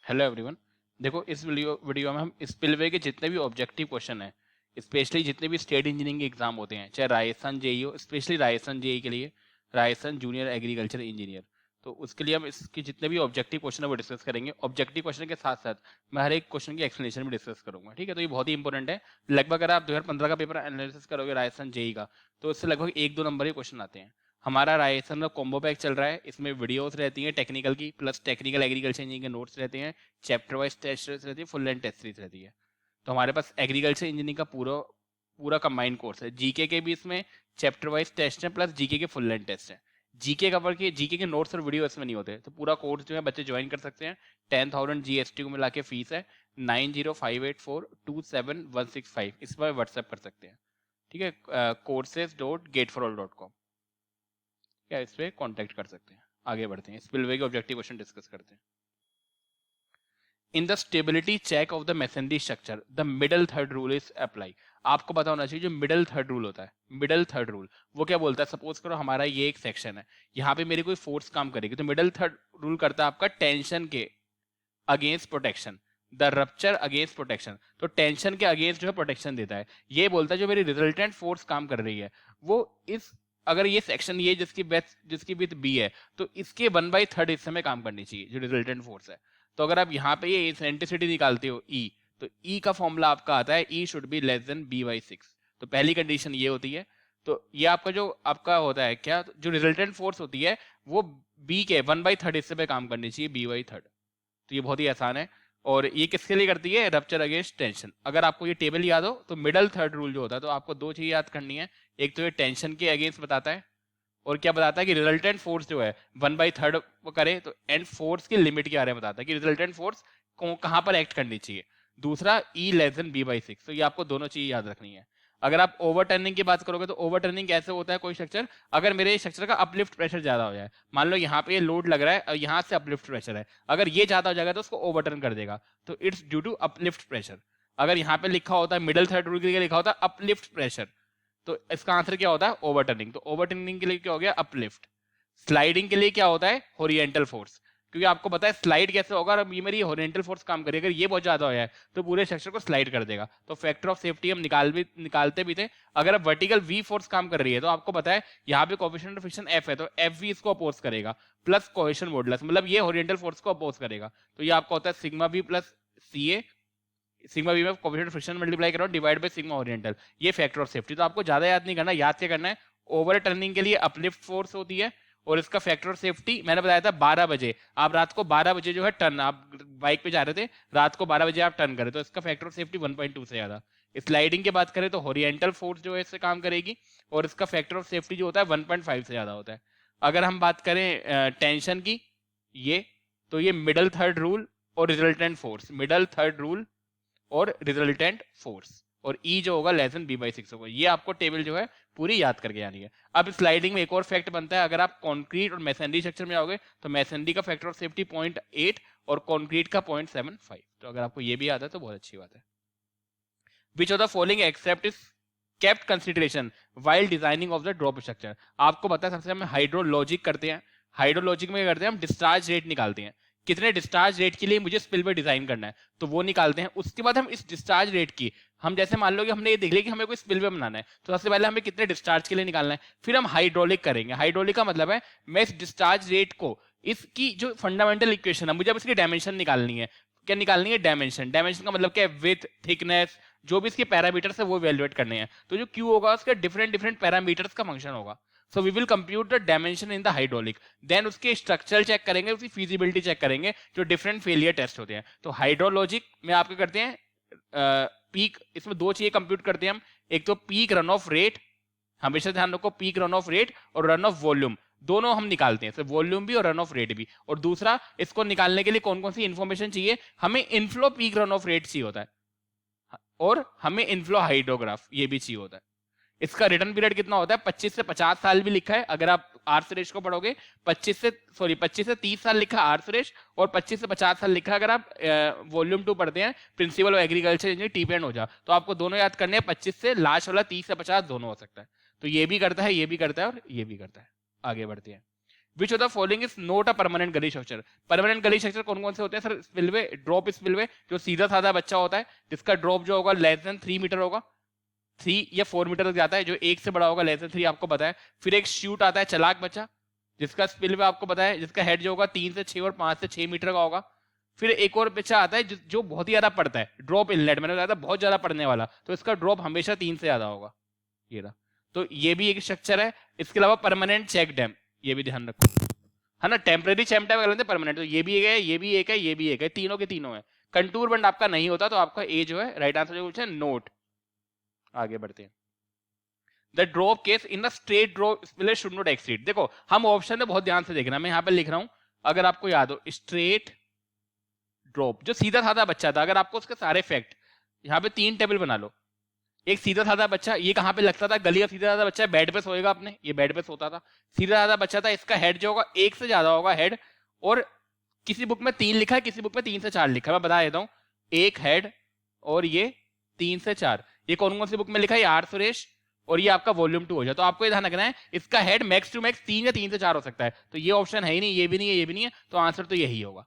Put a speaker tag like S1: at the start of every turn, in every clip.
S1: Hello everyone. देखो इस video में हम स्पिलवे के जितने भी ऑब्जेक्टिव क्वेश्चन हैं, स्पेशली जितने भी स्टेट इंजीनियरिंग के एग्जाम होते हैं, चाहे राजस्थान जेई हो, स्पेशली राजस्थान जेई के लिए राजस्थान जूनियर एग्रीकल्चर इंजीनियर, तो उसके लिए हम इसके जितने भी ऑब्जेक्टिव क्वेश्चन है वो डिस्कस करेंगे। ऑब्जेक्टिव क्वेश्चन के साथ साथ मैं हर एक क्वेश्चन की एक्सप्लेनेशन भी डिस्कस करूंगा, ठीक है। तो ये बहुत ही इंपॉर्टेंट है। लगभग अगर आप 2015 का पेपर एनालिसिस करोगे राजस्थान जेई का, तो उससे लगभग 1-2 नंबर के क्वेश्चन आते हैं। हमारा राजस्थान का कॉम्बो पैक चल रहा है, इसमें वीडियोस रहती हैं टेक्निकल की, प्लस टेक्निकल एग्रीकल्चर इंजीनियरिंग के नोट्स रहते हैं, चैप्टर वाइज टेस्ट रहती है, फुल लेंथ टेस्ट सीरीज रहती है। तो हमारे पास एग्रीकल्चर इंजीनियरिंग का पूरा पूरा कंबाइंड कोर्स है। जीके के भी इसमें चैप्टर वाइज टेस्ट है, प्लस जीके के फुल लेंथ टेस्ट है। जीके कवर के जीके के नोट्स और वीडियो इसमें नहीं होते, तो पूरा कोर्स जो है बच्चे ज्वाइन कर सकते हैं। 10,000 जीएसटी को मिला के फीस है। 9058427165 इस पर व्हाट्सएप कर सकते हैं, ठीक है। courses.gateforall.com या इस पे कांटेक्ट कर सकते हैं। आगे बढ़ते हैं, स्पिलवे के ऑब्जेक्टिव क्वेश्चन डिस्कस करते हैं। In the stability check of the masonry structure the middle third rule is apply. आपको पता होना चाहिए जो मिडल थर्ड रूल होता है, मिडल थर्ड रूल वो क्या बोलता है। सपोज करो हमारा ये एक सेक्शन है, यहाँ पे मेरी कोई फोर्स काम करेगी, तो मिडल थर्ड रूल करता है आपका टेंशन के against protection, the rupture against protection. तो टेंशन के अगेंस्ट जो है प्रोटेक्शन देता है। ये बोलता है जो मेरी रिजल्टेंट फोर्स काम कर रही है वो इस, अगर ये सेक्शन ये जिसकी विथ बी है, तो इसके 1/3 हिस्से में काम करनी चाहिए जो रिजल्टेंट फोर्स है। तो अगर आप यहाँ पे ये इसेंट्रिसिटी निकालते हो ई, तो ई का फॉर्मूला आपका आता है e should be less than b/6। तो पहली कंडीशन ये होती है। तो ये आपका जो आपका होता है क्या, जो रिजल्टेंट फोर्स होती है वो बी के 1/3 हिस्से पे काम करनी चाहिए, b/3। तो ये बहुत ही आसान है। और ये किसके लिए करती है, रप्चर अगेंस्ट टेंशन। अगर आपको ये टेबल याद हो तो मिडल थर्ड रूल जो होता है, तो आपको दो चीज याद करनी है। एक तो ये टेंशन के अगेंस्ट बताता है, और क्या बताता है कि रिजल्टेंट फोर्स जो है 1/3 वो करे, तो एंड फोर्स की लिमिट के बारे में बताता है कि रिजल्टेंट फोर्स कहां पर एक्ट करनी चाहिए। दूसरा ई लेस देन b/6। तो ये आपको दोनों चीज याद रखनी है। अगर आप ओवरटर्निंग की बात करोगे तो ओवरटर्निंग कैसे होता है, कोई स्ट्रक्चर अगर मेरे स्ट्रक्चर का अपलिफ्ट प्रेशर ज्यादा हो जाए, मान लो यहाँ पे ये लोड लग रहा है और यहाँ से अपलिफ्ट प्रेशर है, अगर ये ज्यादा हो जाएगा तो उसको ओवरटर्न कर देगा, तो it's due to uplift pressure. अगर यहाँ पे लिखा होता है मिडल थर्ड रूल के लिए लिखा होता है अपलिफ्ट प्रेशर, तो इसका आंसर क्या होता है, ओवरटर्निंग। तो ओवरटर्निंग के लिए क्या हो गया, अपलिफ्ट। स्लाइडिंग के लिए क्या होता है, होरिजेंटल फोर्स, क्योंकि आपको पता है स्लाइड कैसे होगा, और ये मेरी होरिजेंटल फोर्स काम करेगी, अगर ये बहुत ज्यादा हो जाए तो पूरे स्ट्रक्चर को स्लाइड कर देगा। तो फैक्टर ऑफ सेफ्टी हम निकालते भी थे। अगर अब वर्टिकल वी फोर्स काम कर रही है, तो आपको पता है यहाँ पे कोएफिशिएंट ऑफ फ्रिक्शन एफ है, तो एफ वी इसको अपोज करेगा, प्लस कोहेशन मॉडुलस, मतलब ये होरिजेंटल फोर्स को अपोज करेगा। तो ये आपका होता है sigma we plus C A, sigma we में कोएफिशिएंट ऑफ फ्रिक्शन मल्टीप्लाई करो डिवाइड बाय सिग्मा ओरिएंटल, ये फैक्टर ऑफ सेफ्टी। तो आपको ज्यादा याद नहीं करना, याद क्या करना है, ओवर टर्निंग के लिए अपलिफ्ट फोर्स होती है, और इसका फैक्टर ऑफ सेफ्टी मैंने बताया था 12 बजे। आप रात को 12 बजे जो है टर्न, आप बाइक पे जा रहे थे, रात को 12 बजे आप टर्न करें, तो इसका फैक्टर ऑफ सेफ्टी 1.2 से ज्यादा। स्लाइडिंग की बात करें तो होरिजेंटल फोर्स जो है इससे काम करेगी, और इसका फैक्टर ऑफ सेफ्टी जो होता है 1.5 से ज्यादा होता है। अगर हम बात करें टेंशन की, ये तो ये मिडल थर्ड रूल और resultant force, middle third rule और रिजल्टेंट फोर्स, और ई जो होगा लेस देन b/6 होगा। ये आपको टेबल जो है पूरी याद करके आनी है। अब स्लाइडिंग में एक और फैक्ट बनता है, अगर आप कंक्रीट और मैसनरी स्ट्रक्चर में आओगे तो मैसनरी का फैक्टर ऑफ सेफ्टी 0.8 और कंक्रीट का 0.75। तो अगर आपको ये भी याद है तो बहुत अच्छी बात है। विच of the following except is kept consideration while designing of the drop structure. आपको पता है सबसे हम हाइड्रोलॉजिक करते हैं। हाइड्रोलॉजिक में क्या करते हैं, हम डिस्चार्ज रेट निकालते हैं, कितने डिस्चार्ज रेट के लिए मुझे स्पिलवे डिजाइन करना है, तो वो निकालते हैं। उसके बाद हम इस डिस्चार्ज रेट की, हम जैसे मान लो कि हमने ये देख लिया कि हमें कोई स्पिलवे बनाना है, तो सबसे पहले हमें कितने डिस्चार्ज के लिए निकालना है, फिर हम हाइड्रोलिक करेंगे। हाइड्रोलिक का मतलब है मैं इस डिस्चार्ज रेट को, इसकी जो फंडामेंटल इक्वेशन है, मुझे अब इसकी डायमेंशन निकालनी है। क्या निकालनी है, डायमेंशन। डायमेंशन का मतलब क्या है, विड्थ, थिकनेस, जो भी इसके पैरामीटर्स है वो वैल्यूएट करने हैं। तो जो क्यू होगा उसके डिफरेंट डिफरेंट पैरामीटर्स का फंक्शन होगा। So we will compute the dimension in the hydraulic, then उसके स्ट्रक्चर चेक करेंगे, उसकी फिजिबिलिटी चेक करेंगे, जो डिफरेंट फेलियर टेस्ट होते हैं। तो हाइड्रोलॉजिक में आप क्या करते हैं, पीक, इसमें दो चीजें कंप्यूट करते हैं हम। एक तो पीक रन ऑफ रेट, हमेशा ध्यान रखो, पीक रन ऑफ रेट और रन ऑफ वॉल्यूम दोनों हम निकालते हैं, वॉल्यूम भी और रन ऑफ रेट भी। और दूसरा, इसको निकालने के लिए कौन कौन सी इंफॉर्मेशन चाहिए, हमें inflow peak run of rate चाहिए होता है, और हमें इनफ्लो हाइड्रोग्राफ ये भी चाहिए होता है। इसका रिटर्न पीरियड कितना होता है, 25 से 50 साल भी लिखा है अगर आप आर सुरेश को पढ़ोगे। 25 से 30 साल लिखा आर सुरेश, और 25 से 50 साल लिखा अगर आप वॉल्यूम 2 पढ़ते हैं principle of agriculture engineer TP हो जा, तो आपको दोनों याद करने हैं। 25 से लास्ट वाला 30 से 50 दोनों हो सकता है। तो ये भी करता है, ये भी करता है, और ये भी करता है। आगे बढ़ते हैं। विच of the following is not a permanent gully structure. Permanent gully structure कौन कौन से होते हैं सर? स्पिलवे, ड्रॉप स्पिलवे, जो सीधा साधा बच्चा होता है जिसका ड्रॉप जो होगा लेस देन 3 मीटर होगा, 3 या 4 मीटर तक जाता है, जो 1 से बड़ा होगा लेस देन 3 आपको पता है। फिर एक शूट आता है चलाक बच्चा, जिसका स्पिलवे आपको पता है, जिसका हेड जो होगा 3 से 6 और 5 से 6 मीटर का होगा। फिर एक और बच्चा आता है जो बहुत ही ज्यादा पड़ता है, ड्रॉप इनलेट, मैंने बताया था बहुत ज्यादा पड़ने वाला, तो इसका ड्रॉप हमेशा 3 से ज्यादा होगा, ये रहा। तो ये भी एक स्ट्रक्चर है। इसके अलावा परमानेंट चेक डैम, ये भी ध्यान रखो, है ना। टेम्परेरी चैम्प डैम कर परमानेंट, तो ये भी एक है, ये भी एक है, ये भी एक है, तीनों के तीनों है। कंटूर बंड आपका नहीं होता, तो आपका ए जो है राइट आंसर जो है नोट। आगे बढ़ते हैं। The drop case in the straight drop spillway should not exceed. देखो हम ऑप्शन में बहुत ध्यान से देखना, मैं यहाँ पे लिख रहा हूं, अगर आपको याद हो स्ट्रेट ड्रॉप, जो सीधा साधा बच्चा था, अगर आपको उसके सारे फैक्ट, यहाँ पे 3 टेबल बना लो। एक सीधा साधा बच्चा, ये कहां पे लगता था? गली का सीधा साधा बच्चा बेड पे सोएगा अपने, ये बेड पे सोता था। सीधा साधा बच्चा था, इसका हेड जो होगा 1 से ज्यादा होगा हेड, और किसी बुक में 3 लिखा है, किसी बुक में 3 से 4 लिखा है, मैं बता देता हूं, एक हेड और ये 3 से 4। ये कौन कौन सी बुक में लिखा है? आर सुरेश, और ये आपका वॉल्यूम 2 हो जाए। तो आपको ये ध्यान रखना है, इसका हेड मैक्स टू मैक्स 3 या 3 से 4 हो सकता है, तो ये ऑप्शन है ही नहीं, ये भी नहीं है, ये भी नहीं है, तो आंसर तो यही होगा,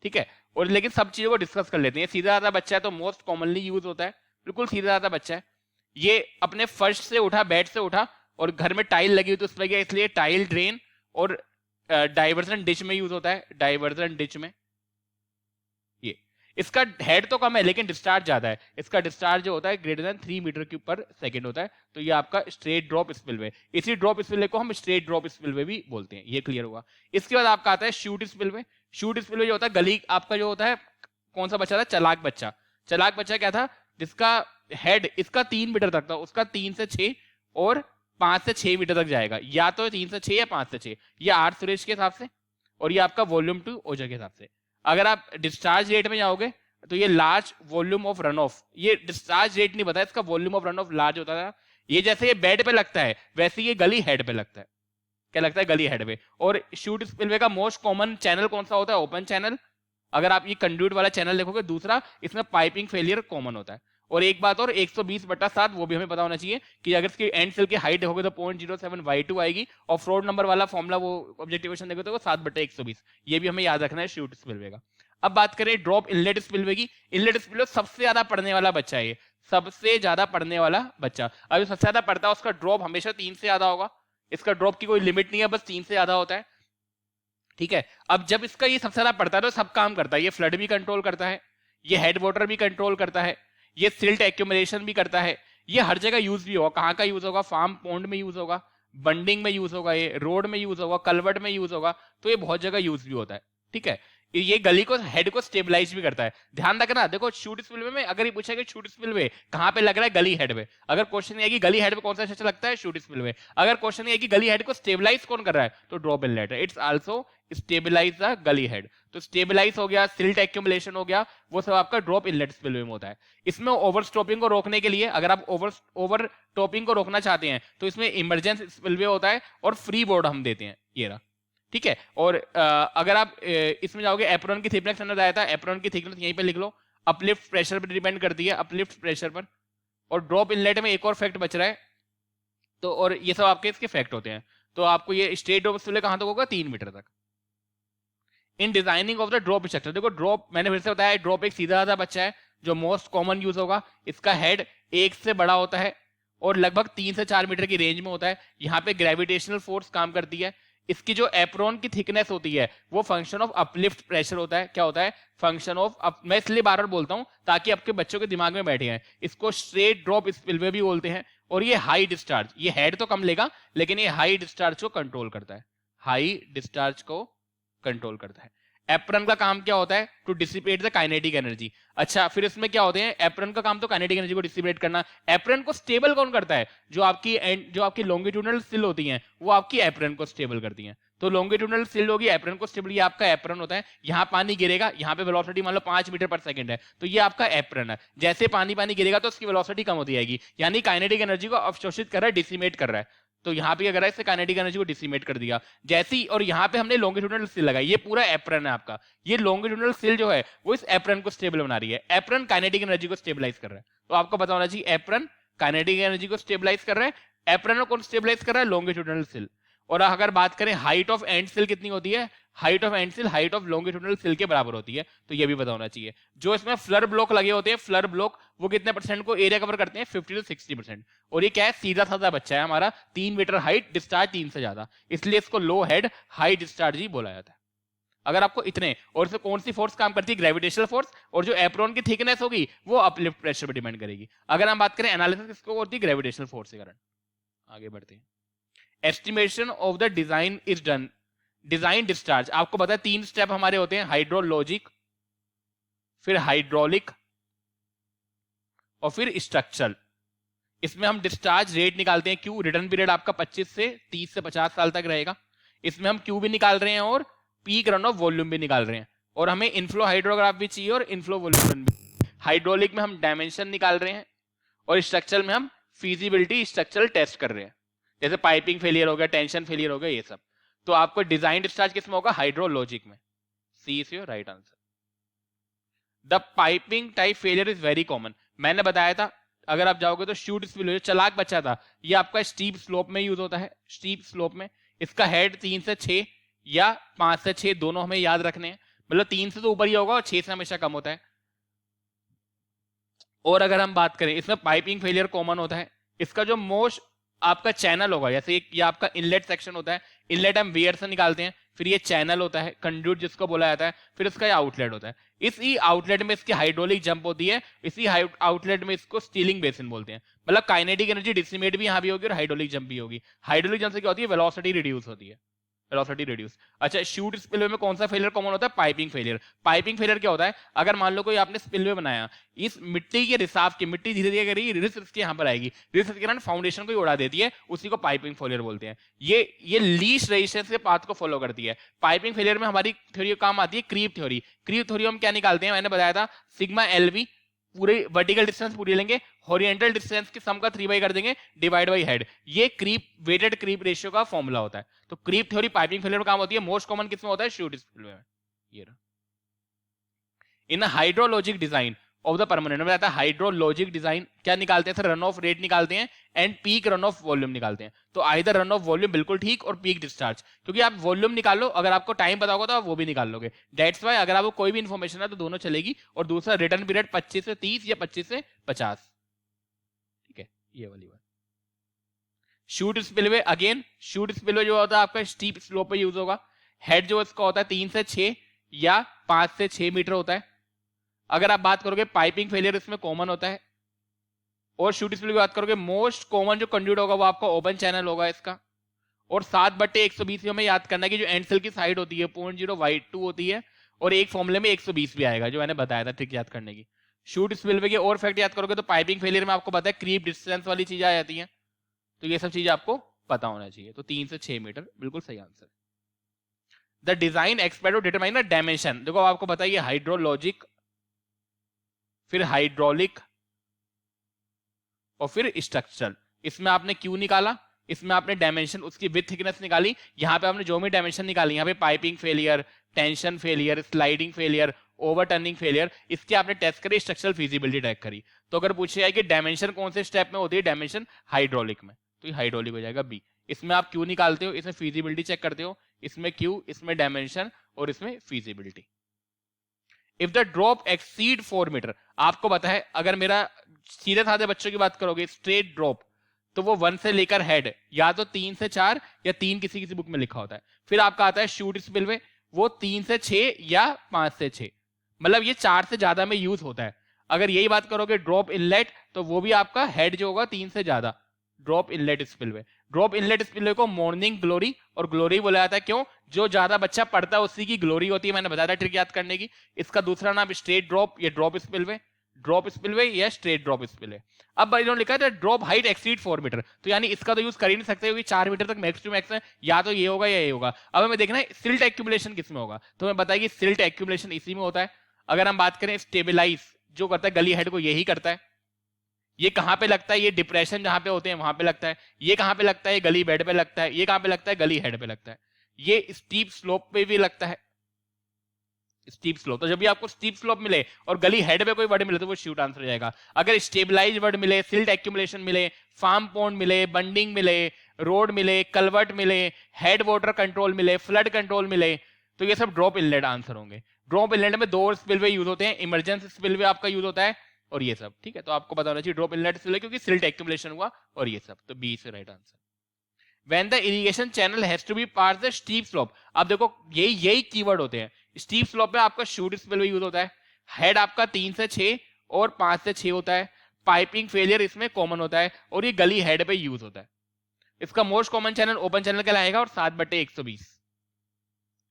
S1: ठीक है। और लेकिन सब चीजों को डिस्कस कर लेते हैं। सीधा साधा बच्चा है तो मोस्ट कॉमनली यूज होता है, बिल्कुल सीधा साधा बच्चा है, ये अपने फर्श से उठा, बेड से उठा, और घर में टाइल लगी हुई तो उसमें गया, इसलिए टाइल ड्रेन और डाइवर्जन डिच में यूज होता है, डाइवर्जन डिच में। ये इसका हेड तो कम है लेकिन डिस्चार्ज ज्यादा है, इसका डिस्चार्ज जो होता है ग्रेटर देन 3 मीटर क्यूब पर सेकंड होता है, तो ये आपका स्ट्रेट ड्रॉप स्पिलवे। इसी ड्रॉप स्पिलवे को हम स्ट्रेट ड्रॉप स्पिलवे भी बोलते हैं, ये क्लियर हुआ। इसके बाद आपका आता है शूट स्पिलवे। शूट स्पिलवे जो होता है गली, आपका जो होता है कौन सा बच्चा था? चलाक बच्चा। चलाक बच्चा क्या था? जिसका हेड इसका 3 मीटर तक था, उसका 3 से 6 और 5 से 6 मीटर तक जाएगा, या तो 3 से 6 या 5 से 6, ये आर सुरेश के हिसाब से, और ये आपका वॉल्यूम 2 ओजा के हिसाब से। अगर आप डिस्चार्ज रेट में जाओगे तो ये large volume of run of, ये डिस्चार्ज रेट नहीं बताया, इसका volume of run of large होता था। ये जैसे ये बेड पे लगता है वैसे ये गली हेड पे लगता है, क्या लगता है? गली हेड पे। और शूट स्पिलवे का मोस्ट कॉमन चैनल कौन सा होता है? Open channel. अगर आप ये कंड्यूट वाला चैनल देखोगे, दूसरा इसमें पाइपिंग फेलियर कॉमन होता है। और एक बात और, 120/7 वो भी हमें पता होना चाहिए कि अगर इसकी एंड सेल की हाइट देखोगे तो 0.07y2 आएगी, और फ्रॉड नंबर वाला फॉर्मूला वो ऑब्जेक्टिव क्वेश्चन देखोगे तो वो 7/120, ये भी हमें याद रखना है शूट स्पिलवे का। अब बात करें ड्रॉप इनलेट स्पिलवे की। इनलेट स्पिलवे सबसे ज्यादा पढ़ने वाला बच्चा है, ये सबसे ज्यादा पढ़ने वाला बच्चा। अभी सबसे ज्यादा पढ़ता है उसका ड्रॉप हमेशा 3 से ज्यादा होगा, इसका ड्रॉप की कोई लिमिट नहीं है, बस 3 से ज्यादा होता है, ठीक है। अब जब इसका ये सबसे ज्यादा पढ़ता है तो सब काम करता है, ये फ्लड भी कंट्रोल करता है, ये हेड वाटर भी कंट्रोल करता है, ये सिल्ट एक्यूमुलेशन भी करता है, ये हर जगह यूज भी होगा। कहाँ का यूज होगा? फार्म पॉन्ड में यूज होगा, बंडिंग में यूज होगा, ये रोड में यूज होगा, कलवर्ट में यूज होगा, तो ये बहुत जगह यूज भी होता है, ठीक है। ये गली को, हेड को स्टेबलाइज भी करता है। ध्यान रखना, देखो शूट स्पिलवे में अगर ये पूछा कि शूट स्पिलवे कहां पे लग रहा है? गली हेड पे। अगर क्वेश्चन ये कि गली हेड पे कौन सा स्ट्रक्चर लगता है? Shoot spillway. अगर क्वेश्चन ये कि गली हेड को स्टेबलाइज कौन कर रहा है? तो ड्रॉप इनलेट है। इट्स आल्सो स्टेबलाइज द गली हेड। तो स्टेबलाइज हो गया, सिल्ट एक्यूमुलेशन हो गया, वो सब आपका ड्रॉप इनलेट स्पिलवे में होता है। इसमें ओवरस्टॉपिंग को रोकने के लिए, अगर आप ओवर टॉपिंग को रोकना चाहते हैं तो इसमें इमरजेंसी स्पिलवे होता है और फ्री बोर्ड हम देते हैं, ये रहा, ठीक है। और अगर आप इसमें जाओगे, एप्रॉन की थिकनेस मैंने बताया था, एप्रॉन की थिकनेस यहीं पे लिख लो, अपलिफ्ट प्रेशर पर डिपेंड करती है, अपलिफ्ट प्रेशर पर। और ड्रॉप इनलेट में एक और फैक्ट बच रहा है, तो और ये सब आपके इसके फैक्ट होते हैं। तो आपको ये स्ट्रेट ड्रॉप स्पिलवे कहां तक होगा? 3 मीटर तक। In designing of the drop structure, देखो ड्रॉप मैंने फिर से बताया, ड्रॉप एक सीधा साधा बच्चा है जो मोस्ट कॉमन यूज होगा। इसका हेड 1 से बड़ा होता है और लगभग 3 से 4 मीटर की रेंज में होता है। यहाँ पे ग्रेविटेशनल फोर्स काम करती है। इसकी जो एप्रॉन की थिकनेस होती है वो फंक्शन ऑफ अपलिफ्ट प्रेशर होता है। क्या होता है? फंक्शन ऑफ मैं इसलिए बार बार बोलता हूं ताकि आपके बच्चों के दिमाग में बैठे हैं। इसको स्ट्रेट ड्रॉप स्पिलवे भी बोलते हैं। और ये हाई डिस्चार्ज, ये हेड तो कम लेगा लेकिन ये हाई डिस्चार्ज को कंट्रोल करता है, हाई डिस्चार्ज को कंट्रोल करता है। एप्रन का काम क्या होता है? To dissipate the kinetic energy. अच्छा, फिर इसमें क्या होते हैं? एप्रन का काम तो काइनेटिक एनर्जी को डिसिपेट करना। एप्रन को स्टेबल कौन करता है? जो आपकी लॉन्गिट्यूडनल सिल होती हैं वो आपकी एप्रन को स्टेबल करती हैं। तो लॉन्गिट्यूडनल सिल होगी, एप्रन को स्टेबल, ये आपका एप्रन होता है। यहाँ पानी गिरेगा, यहाँ पे वेलोसिटी मान लो 5 मीटर पर सेकंड है, तो ये आपका एप्रन है। जैसे पानी गिरेगा तो उसकी वेलोसिटी कम होती जाएगी, यानी काइनेटिक एनर्जी को अवशोषित कर रहा है, डिसिमेट कर रहा है। तो यहाँ पे क्या कर रहा है? इससे काइनेटिक एनर्जी को डिसिमेट कर दिया जैसी। और यहाँ पे हमने लॉन्गिट्यूडनल सिल लगाई, ये पूरा एप्रन है आपका। ये लॉन्गिट्यूडनल सिल जो है वो इस एप्रन को स्टेबल बना रही है। एप्रन काइनेटिक एनर्जी को स्टेबलाइज कर रहा है। तो आपको पता होना चाहिए एप्रन काइनेटिक एनर्जी को स्टेबलाइज कर रहा है। एप्रन को कौन स्टेबलाइज कर रहा है? लॉन्गिट्यूडनल सिल। और अगर बात करें हाइट ऑफ एंड सिल कितनी होती है, हाइट ऑफ एंड सिल हाइट ऑफ लॉन्गिट्यूडिनल सिल के बराबर होती है, तो ये भी पता होना चाहिए। जो इसमें फ्लर ब्लॉक लगे होते हैं, फ्लर ब्लॉक वो कितने परसेंट को एरिया कवर करते हैं, 50 to 60%। और ये क्या है, सीधा साधा बच्चा है हमारा, 3 मीटर हाइट, डिस्चार्ज 3 से ज्यादा, इसलिए इसको लो हेड हाई डिस्चार्ज ही बोला जाता है। अगर आपको इतने, और इसमें कौन सी फोर्स काम करती है, ग्रेविटेशनल फोर्स, और जो एप्रोन की थिकनेस होगी वो अपलिफ्ट प्रेशर पर डिपेंड करेगी। अगर हम बात करें एनालिसिस किसको होती है, ग्रेविटेशनल फोर्स के कारण। आगे बढ़ते हैं। Estimation of the design is done, design discharge, आपको पता है 3 स्टेप हमारे होते हैं, हाइड्रोलॉजिक, फिर हाइड्रोलिक और फिर स्ट्रक्चरल। इसमें हम डिस्चार्ज रेट निकालते हैं, क्यू, रिटर्न पीरियड आपका 25 से 30 से 50 साल तक रहेगा। इसमें हम क्यू भी निकाल रहे हैं और पीक रन ऑफ वॉल्यूम भी निकाल रहे हैं, और हमें इनफ्लो हाइड्रोग्राफ भी चाहिए और इनफ्लो वॉल्यूम भी। हाइड्रोलिक में हम डायमेंशन निकाल रहे हैं, और स्ट्रक्चरल में हम फीजिबिलिटी स्ट्रक्चरल टेस्ट कर रहे हैं, जैसे पाइपिंग फेलियर हो गया, टेंशन फेलियर हो गया, ये सब। तो आपको डिजाइन डिस्चार्ज किसमें होगा, हाइड्रोलॉजिक में। C is your right answer. The piping type failure is very common, मैंने बताया था। अगर आप जाओगे तो शूट स्पिलवे, चलाक बच्चा था, ये आपका स्टीप स्लोप में यूज होता है, स्टीप स्लोप में। इसका हेड 3 से 6 या 5 से 6 दोनों हमें याद रखने हैं, मतलब 3 से तो ऊपर ही होगा और 6 से हमेशा कम होता है। और अगर हम बात करें, इसमें पाइपिंग फेलियर कॉमन होता है। इसका जो मोस्ट आपका चैनल होगा, जैसे ये आपका इनलेट सेक्शन होता है, इनलेट हम वेयर से निकालते हैं, फिर ये चैनल होता है, कंड्यूट जिसको बोला जाता है, फिर इसका ये आउटलेट होता है। इसी आउटलेट में इसकी हाइड्रोलिक जंप होती है, इसी आउटलेट में इसको स्टीलिंग बेसिन बोलते हैं। मतलब काइनेटिक एनर्जी डिसिमेट भी यहाँ भी होगी और हाइड्रोलिक जंप भी होगी। हाइड्रोलिक जंप से क्या होती है, वेलोसिटी रिड्यूस होती है, वेलोसिटी रिड्यूस। अच्छा, शूट स्पिलवे में कौन सा फेलियर कॉमन होता है, पाइपिंग फेलियर। पाइपिंग फेलियर क्या होता है, अगर मान लो कोई आपने स्पिलवे बनाया, इस मिट्टी के रिसाव की, मिट्टी धीरे धीरे करेगी, रिस्क यहाँ पर आएगी, रिस्क के कारण फाउंडेशन को उड़ा देती है, उसी को पाइपिंग फेलियर बोलते हैं। ये लीस्ट रेजिस्टेंस के पाथ को फॉलो करती है। पाइपिंग फेलियर में हमारी थ्योरी काम आती है क्रीप थ्योरी। क्रीप थ्योरी हम क्या निकालते हैं, मैंने बताया था, सिग्मा एलवी, पूरे वर्टिकल डिस्टेंस पूरी लेंगे, हॉरिजॉन्टल डिस्टेंस की सम का 3 बाई कर देंगे, डिवाइड बाई हेड। ये क्रीप, वेटेड क्रीप रेशियो का फॉर्मूला होता है। तो क्रीप थ्योरी पाइपिंग फेलियर में काम होती है। मोस्ट कॉमन किसमें होता है, शूट स्पिलवे में। ये रहा। In hydrologic design of the permanent में आता है, हाइड्रोलॉजिक डिजाइन क्या निकालते हैं सर, रन ऑफ रेट निकालते हैं and peak run of volume निकालते हैं। तो आइदर रन ऑफ वॉल्यूम बिल्कुल ठीक, और पीक डिस्चार्ज, क्योंकि आप वॉल्यूम निकालो, अगर आपको टाइम पता होगा तो आप वो भी निकाल लोगे। दैट्स व्हाई अगर आपको कोई भी इंफॉर्मेशन है तो दोनों चलेगी। और दूसरा रिटर्न पीरियड 25 से 30 या 25 से 50, ठीक है, ये वाली बात। Shoot spillway, again shoot spillway जो होता है आपका स्टीप स्लोप पे यूज होगा। हेड जो इसका होता है 3 से 6 या 5 से 6 मीटर होता है। अगर आप बात करोगे पाइपिंग फेलियर इसमें कॉमन होता है। और शूट स्पिलवे की बात करोगे, मोस्ट कॉमन जो कंड्यूट होगा वो आपका ओपन चैनल होगा इसका। और 7/120 में याद करना है कि जो एंड सेल की साइड होती है 0.0y2 होती है, और एक फॉर्मूले में 120 भी आएगा, जो मैंने बताया था ट्रिक याद करने की। शूट स्पिलवे के और फैक्ट याद करोगे तो पाइपिंग फेलियर में आपको पता है क्रीप डिस्टेंस वाली चीजें आ जाती हैं, तो ये सब चीजें आपको पता होना चाहिए। तो 3 से 6 मीटर बिल्कुल सही answer. The design expert determine the dimension, देखो आपको पता है ये हाइड्रोलॉजिक, फिर हाइड्रोलिक और फिर स्ट्रक्चरल। इसमें आपने क्यू निकाला, इसमें आपने डायमेंशन, उसकी विथ थिकनेस निकाली, यहाँ पे आपने जो भी डायमेंशन निकाली, यहाँ पे piping failure, tension failure, sliding failure, overturning failure, इसके आपने टेस्ट करी, स्ट्रक्चरल फिजिबिलिटी टेस्ट करी। तो अगर पूछे जाए कि डायमेंशन कौन से स्टेप में होती है, डायमेंशन हाइड्रोलिक में, तो ये हाइड्रोलिक हो जाएगा बी। इसमें आप क्यू निकालते हो, इसमें फिजिबिलिटी चेक करते हो, इसमें क्यू, इसमें डायमेंशन और इसमें feasibility. If the drop exceed 4 meter, आपको पता है अगर मेरा सीधे साधे बच्चों की बात करोगे स्ट्रेट ड्रॉप, तो वो 1 से लेकर हेड या तो 3 से 4 या 3 किसी किसी बुक में लिखा होता है। फिर आपका आता है शूट स्पिलवे, वो 3 से 6 या 5 से 6, मतलब ये 4 से ज्यादा में यूज होता है। अगर यही बात करोगे ड्रॉप इनलेट, तो वो भी आपका हेड जो होगा 3 से ज्यादा, drop inlet spillway. Drop inlet spillway को मॉर्निंग ग्लोरी और ग्लोरी बोला जाता है, क्यों, जो ज्यादा बच्चा पढ़ता है उसी की ग्लोरी होती है, मैंने बताया था ट्रिक याद करने की। इसका दूसरा नाम स्ट्रेट ड्रॉप या ड्रॉप स्पिलवे, ड्रॉप स्पिलवे या स्ट्रेट ड्रॉप स्पिलवे। अब इन्होंने लिखा है ड्रॉप हाइट एक्सीड 4 मीटर, तो यानी इसका तो यूज कर ही नहीं सकते क्योंकि 4 मीटर तक मैक्स टू मैक्स है, या तो ये होगा या ये होगा। अब हमें देखना है सिल्ट एक्यूमुलेशन किसमें होगा, तो हमें बताइए सिल्ट एक्यूमुलेशन इसी में होता है। अगर हम बात करें स्टेबलाइज जो करता है गली हेड को, यही करता है। ये कहां पे लगता है, ये डिप्रेशन जहां पे होते हैं वहां पे लगता है। ये कहां पे लगता है, ये गली बेड पे लगता है। ये कहां पे लगता है, गली हेड पे लगता है। ये स्टीप स्लोप पे भी लगता है, स्टीप स्लोप। तो जब भी आपको स्टीप स्लोप मिले और गली हेड पे कोई वर्ड मिले तो वो शूट आंसर हो जाएगा। अगर स्टेबलाइज वर्ड मिले, सिल्ट एक्यूमुलेशन मिले, फार्म पॉन्ड मिले, बंडिंग मिले, रोड मिले, कलवर्ट मिले, हेड वाटर कंट्रोल मिले, फ्लड कंट्रोल मिले, तो ये सब ड्रॉप इनलेट आंसर होंगे। ड्रॉप इनलेट में 2 स्पिलवे यूज होते हैं, इमरजेंसी स्पिलवे आपका यूज होता है और ये सब, ठीक है। तो आपको पता होना चाहिए ड्रॉप इनलेट स्पिलवे क्योंकि सिल्ट एक्यूमुलेशन हुआ और ये सब, तो B is right answer. When the irrigation channel has to be past the steep slope, अब देखो यही कीवर्ड होते हैं। स्टीप स्लोप में आपका शूट स्पिलवे यूज होता है, हेड आपका 3 से 6 और 5 से 6 होता है, पाइपिंग फेलियर इसमें कॉमन होता है और ये गली हेड पे यूज होता है। इसका most common channel open channel कहलाएगा और 7/120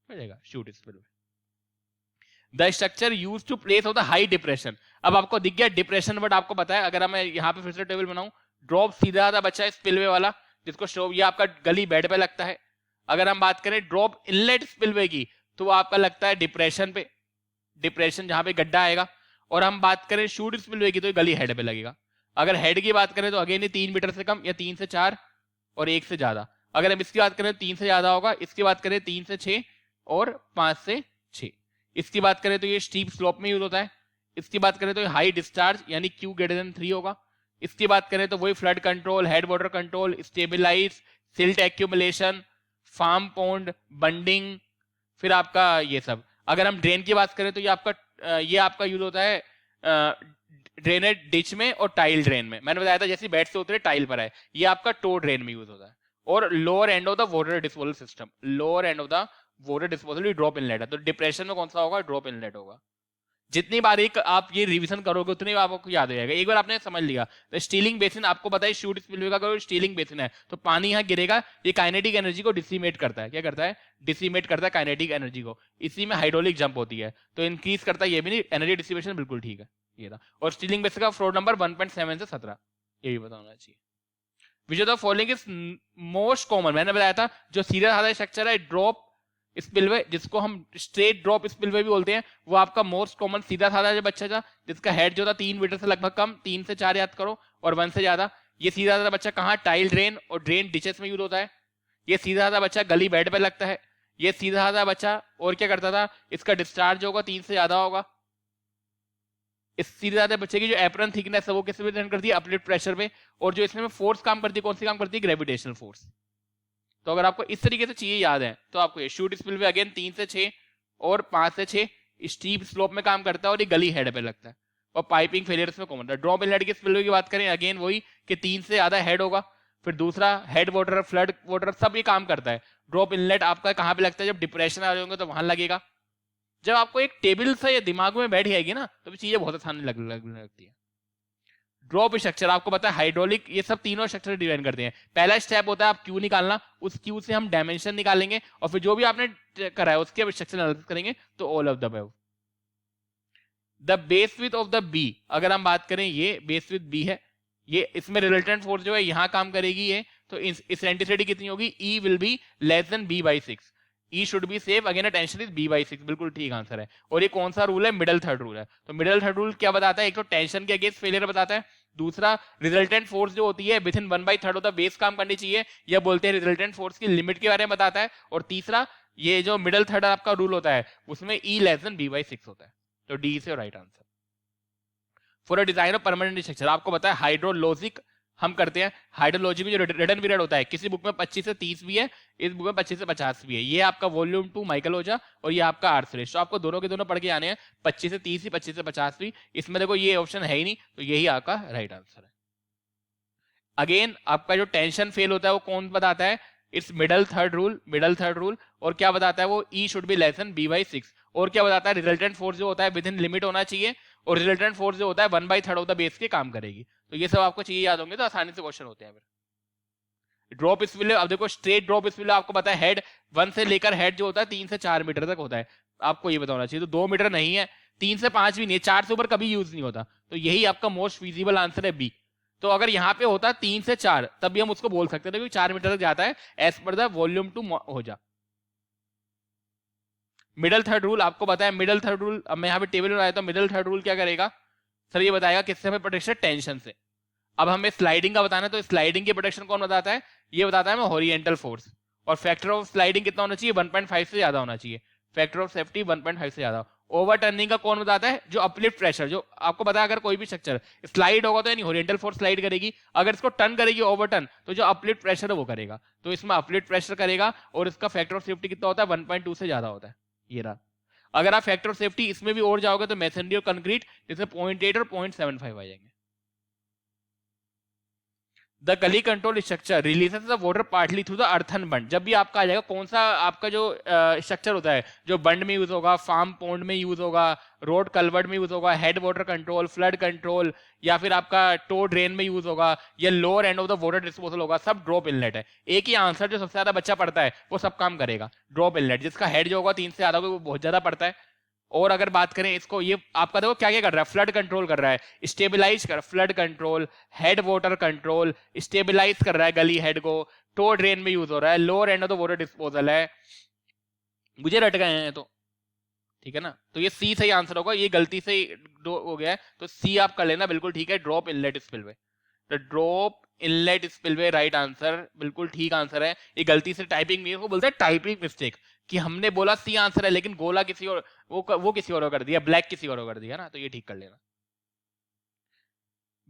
S1: हो जाएगा chute spillway. The structure use to place of the high depression, अब आपको दिख गया डिप्रेशन वर्ड, आपको पता है। अगर मैं यहाँ पे फिर से टेबल बनाऊं, ड्रॉप सीधा था बच्चा स्पिलवे वाला, जिसको शो ये आपका गली बेड पे लगता है। अगर हम बात करें ड्रॉप इनलेट स्पिलवे की, तो वो आपका लगता है डिप्रेशन पे, डिप्रेशन जहां पे गड्ढा आएगा। और हम बात करें शूट स्पिलवे की, तो गली हेड पे लगेगा। अगर हेड की बात करें तो अगेन ये 3 मीटर से कम या 3 से 4 और 1 से ज्यादा। अगर हम इसकी बात करें तो 3 से ज्यादा होगा, इसकी बात करें 3 से 6 और 5 से 6। इसकी बात करें तो ये स्टीप स्लोप में यूज होता है। इसकी बात करें तो ये हाई डिस्चार्ज यानी Q > 3 होगा। इसकी बात करें तो वही flood control, head water control, stabilise, silt accumulation, farm pond, bunding, फिर आपका ये सब। अगर हम ड्रेन की बात करें तो ये आपका यूज होता है ड्रेनेज डिच में और टाइल ड्रेन में। मैंने बताया था जैसे बेड से उतरे टाइल पर है, ये आपका टो ड्रेन में यूज होता है। और lower end of the water disposal system, lower end of the water disposal drop inlet है। तो डिप्रेशन में कौन सा होगा? ड्रॉप इनलेट होगा। जितनी बार एक आप ये रिवीजन करोगे उतनी बार आपको याद हो जाएगा। एक बार आपने समझ लिया तो स्टीलिंग बेसिन आपको पता है, शूट स्पिलवे का कोई स्टीलिंग बेसिन है तो पानी यहाँ गिरेगा, ये काइनेटिक एनर्जी को डिसीमेट करता है। क्या करता है? डिसीमेट करता है काइनेटिक एनर्जी को। इसी में हाइड्रोलिक जंप होती है तो इंक्रीज करता है, ये भी नहीं, एनर्जी डिस्ट्रीब्यूशन बिल्कुल ठीक है ये था। और स्टीलिंग बेसिन का फ्लोर नंबर 1.7 से 17, ये भी बताना चाहिए। विच of the following is most common, मैंने बताया था जो सीधा साधा स्ट्रक्चर है ड्रॉप स्पिलवे, जिसको हम स्ट्रेट ड्रॉप स्पिलवे भी बोलते हैं, वो आपका मोस्ट कॉमन सीधा साधा जो बच्चा था जिसका हेड जो था 3 मीटर से लगभग कम, 3 से 4 याद करो और 1 से ज्यादा। ये सीधा साधा बच्चा कहाँ? टाइल ड्रेन और ड्रेन डिचेस में यूज होता है। ये सीधा साधा बच्चा गली बेड पे लगता है। ये सीधा साधा बच्चा और क्या करता था, इसका डिस्चार्ज होगा 3 से ज्यादा होगा। इस सीधे साधे बच्चे की जो एप्रन थिकनेस है वो किस पे डिपेंड करती है? अपलिफ्ट प्रेशर पे। और जो इसमें फोर्स काम करती है, कौन सी काम करती है? Gravitational force. तो अगर आपको इस तरीके से चीजें याद है तो आपको ये शूट स्पिलवे अगेन 3 से 6 और 5 से 6 स्टीप स्लोप में काम करता है और ये गली हेड पे लगता है। और पाइपिंग फेलियर इसमें कॉमन है। ड्रॉप इनलेट के स्पिलवे की बात करें अगेन वही कि 3 से ज्यादा हेड होगा। फिर दूसरा हेड वाटर, फ्लड वाटर सब ये काम करता है। ड्रॉप इनलेट आपका कहाँ पे लगता है? जब डिप्रेशन आ जाएंगे तो वहां लगेगा। जब आपको एक टेबल से ये दिमाग में बैठ जाएगी ना तो चीजें बहुत आसानी लगने लगती है। ड्रॉप स्ट्रक्चर आपको पता है हाइड्रोलिक, ये सब तीनों स्ट्रक्चर डिजाइन करते हैं। पहला स्टेप होता है आप क्यू निकालना, उस क्यू से हम डायमेंशन निकालेंगे और फिर जो भी आपने करा है उसके स्ट्रक्चर एनालिसिस करेंगे। तो all of the above. The base width of the B, अगर हम बात करें ये बेस विड्थ बी है, ये इसमें रिजल्टेंट फोर्स जो है यहाँ काम करेगी ये, तो इस एंटीसिटी कितनी होगी? E will be less than B/6। E should be safe again a tension is B/6, बिल्कुल ठीक आंसर है। और ये कौन सा रूल है? मिडल थर्ड रूल है। तो मिडल थर्ड रूल क्या बताता है? एक तो टेंशन के अगेंस्ट फेलियर बताता है, दूसरा रिजल्टेंट फोर्स जो होती है with in 1/3 of the base काम करनी चाहिए, यह बोलते हैं रिजल्टेंट फोर्स की लिमिट के बारे में बताता है। और तीसरा ये जो मिडल थर्ड आपका रूल होता है उसमें E लेस देन B/6 होता है। तो D is your right answer. For a design of permanent structure आपको पता है हाइड्रोलॉजिक हम करते हैं। हाइड्रोलॉजी में जो रिटर्न पीरियड होता है, किसी बुक में 25 से 30 भी है, इस बुक में 25 से 50 भी है। ये आपका वॉल्यूम 2 माइकल ओजा और ये आपका आर्ट सुरेश। तो आपको दोनों के दोनों पढ़ के आने हैं, 25 से 30 भी, 25 से 50 भी। इसमें देखो ये ऑप्शन है ही नहीं, तो यही आपका राइट आंसर है। अगेन आपका जो टेंशन फेल होता है वो कौन बताता है? It's middle third rule, middle third rule. और क्या बताता है वो? E should be less than B/6। और क्या बताता है? रिजल्टेंट फोर्स जो होता है विद इन लिमिट होना चाहिए और रिजल्टेंट फोर्स जो होता है 1/3 ऑफ द बेस के काम करेगी। तो ये सब आपको चाहिए याद होंगे तो आसानी से क्वेश्चन होते हैं। फिर ड्रॉप स्पिलवे, अब देखो स्ट्रेट ड्रॉप स्पिलवे आपको पता है हेड 1 से लेकर हेड जो होता है 3 से 4 मीटर तक होता है, आपको ये बताना चाहिए। तो 2 मीटर नहीं है, 3 से 5 भी नहीं है, 4 से ऊपर कभी यूज नहीं होता। तो यही आपका मोस्ट फिजिबल आंसर है बी। तो अगर यहाँ पे होता 3 से 4 तब भी हम उसको बोल सकते थे क्योंकि 4 मीटर तक जाता है एज पर द वॉल्यूम 2 हो जा। मिडल थर्ड रूल आपको पता है, मिडल थर्ड रूल अब मैं यहाँ पे टेबल में आया तो मिडल थर्ड रूल क्या करेगा सर? ये बताएगा किससे हमें प्रोटेक्शन? टेंशन से। अब हमें स्लाइडिंग का बताना है तो स्लाइडिंग की प्रोटेक्शन कौन बताता है? ये बताता है हमें हॉरिजेंटल फोर्स। और फैक्टर ऑफ स्लाइडिंग कितना होना चाहिए? 1.5 से ज्यादा होना चाहिए। फैक्टर ऑफ सेफ्टी 1.5 से ज्यादा। ओवरटर्निंग का कौन बताता है? जो अपलिफ्ट प्रेशर, जो आपको पता है अगर कोई भी स्ट्रक्चर स्लाइड होगा तो यानी हॉरिजॉन्टल फोर्स स्लाइड करेगी, अगर इसको टर्न करेगी ओवरटर्न तो जो अपलिफ्ट प्रेशर है वो करेगा, तो इसमें अपलिफ्ट प्रेशर करेगा और इसका फैक्टर ऑफ सेफ्टी कितना होता है? 1.2 से ज्यादा होता है। ये रहा। अगर आप फैक्टर ऑफ सेफ्टी इसमें भी और जाओगे तो मैसनरी और कंक्रीट जिसमें 0.8 और 0.75 आ जाएंगे। The gully control structure releases the water partly through the earthen bund. जब भी आपका आ जाएगा कौन सा आपका जो स्ट्रक्चर होता है जो बंड में यूज होगा, फार्म पॉन्ड में यूज होगा, रोड कल्वर्ट में यूज होगा, head water control, flood control, या फिर आपका टो ड्रेन में यूज होगा, या lower end of the water disposal होगा, सब ड्रॉप इनलेट है। एक ही आंसर जो सबसे ज्यादा बच्चा पढ़ता है वो सब काम करेगा, ड्रॉप इनलेट। जिसका हेड जो होगा 3 से ज्यादा होगा वो बहुत ज्यादा पड़ता है। और अगर बात करें इसको, ये आपका देखो क्या क्या कर रहा है, फ्लड कंट्रोल कर रहा है, स्टेबलाइज कर, flood control, head water control, stabilise कर रहा है गली हेड को, टो ड्रेन में यूज हो रहा है, lower end of the water disposal है। मुझे रट गए हैं तो ठीक है ना, तो ये सी सही आंसर होगा, ये गलती से हो गया है तो सी आप कर लेना, बिल्कुल ठीक है, ड्रॉप इनलेट स्पिलवे। तो drop inlet spillway right answer, बिल्कुल ठीक आंसर है। ये गलती से टाइपिंग में को बोलते हैं टाइपिंग मिस्टेक, कि हमने बोला सी आंसर है लेकिन गोला किसी और वो किसी और कर दिया, ब्लैक किसी और कर दिया ना, तो ये ठीक कर लेना।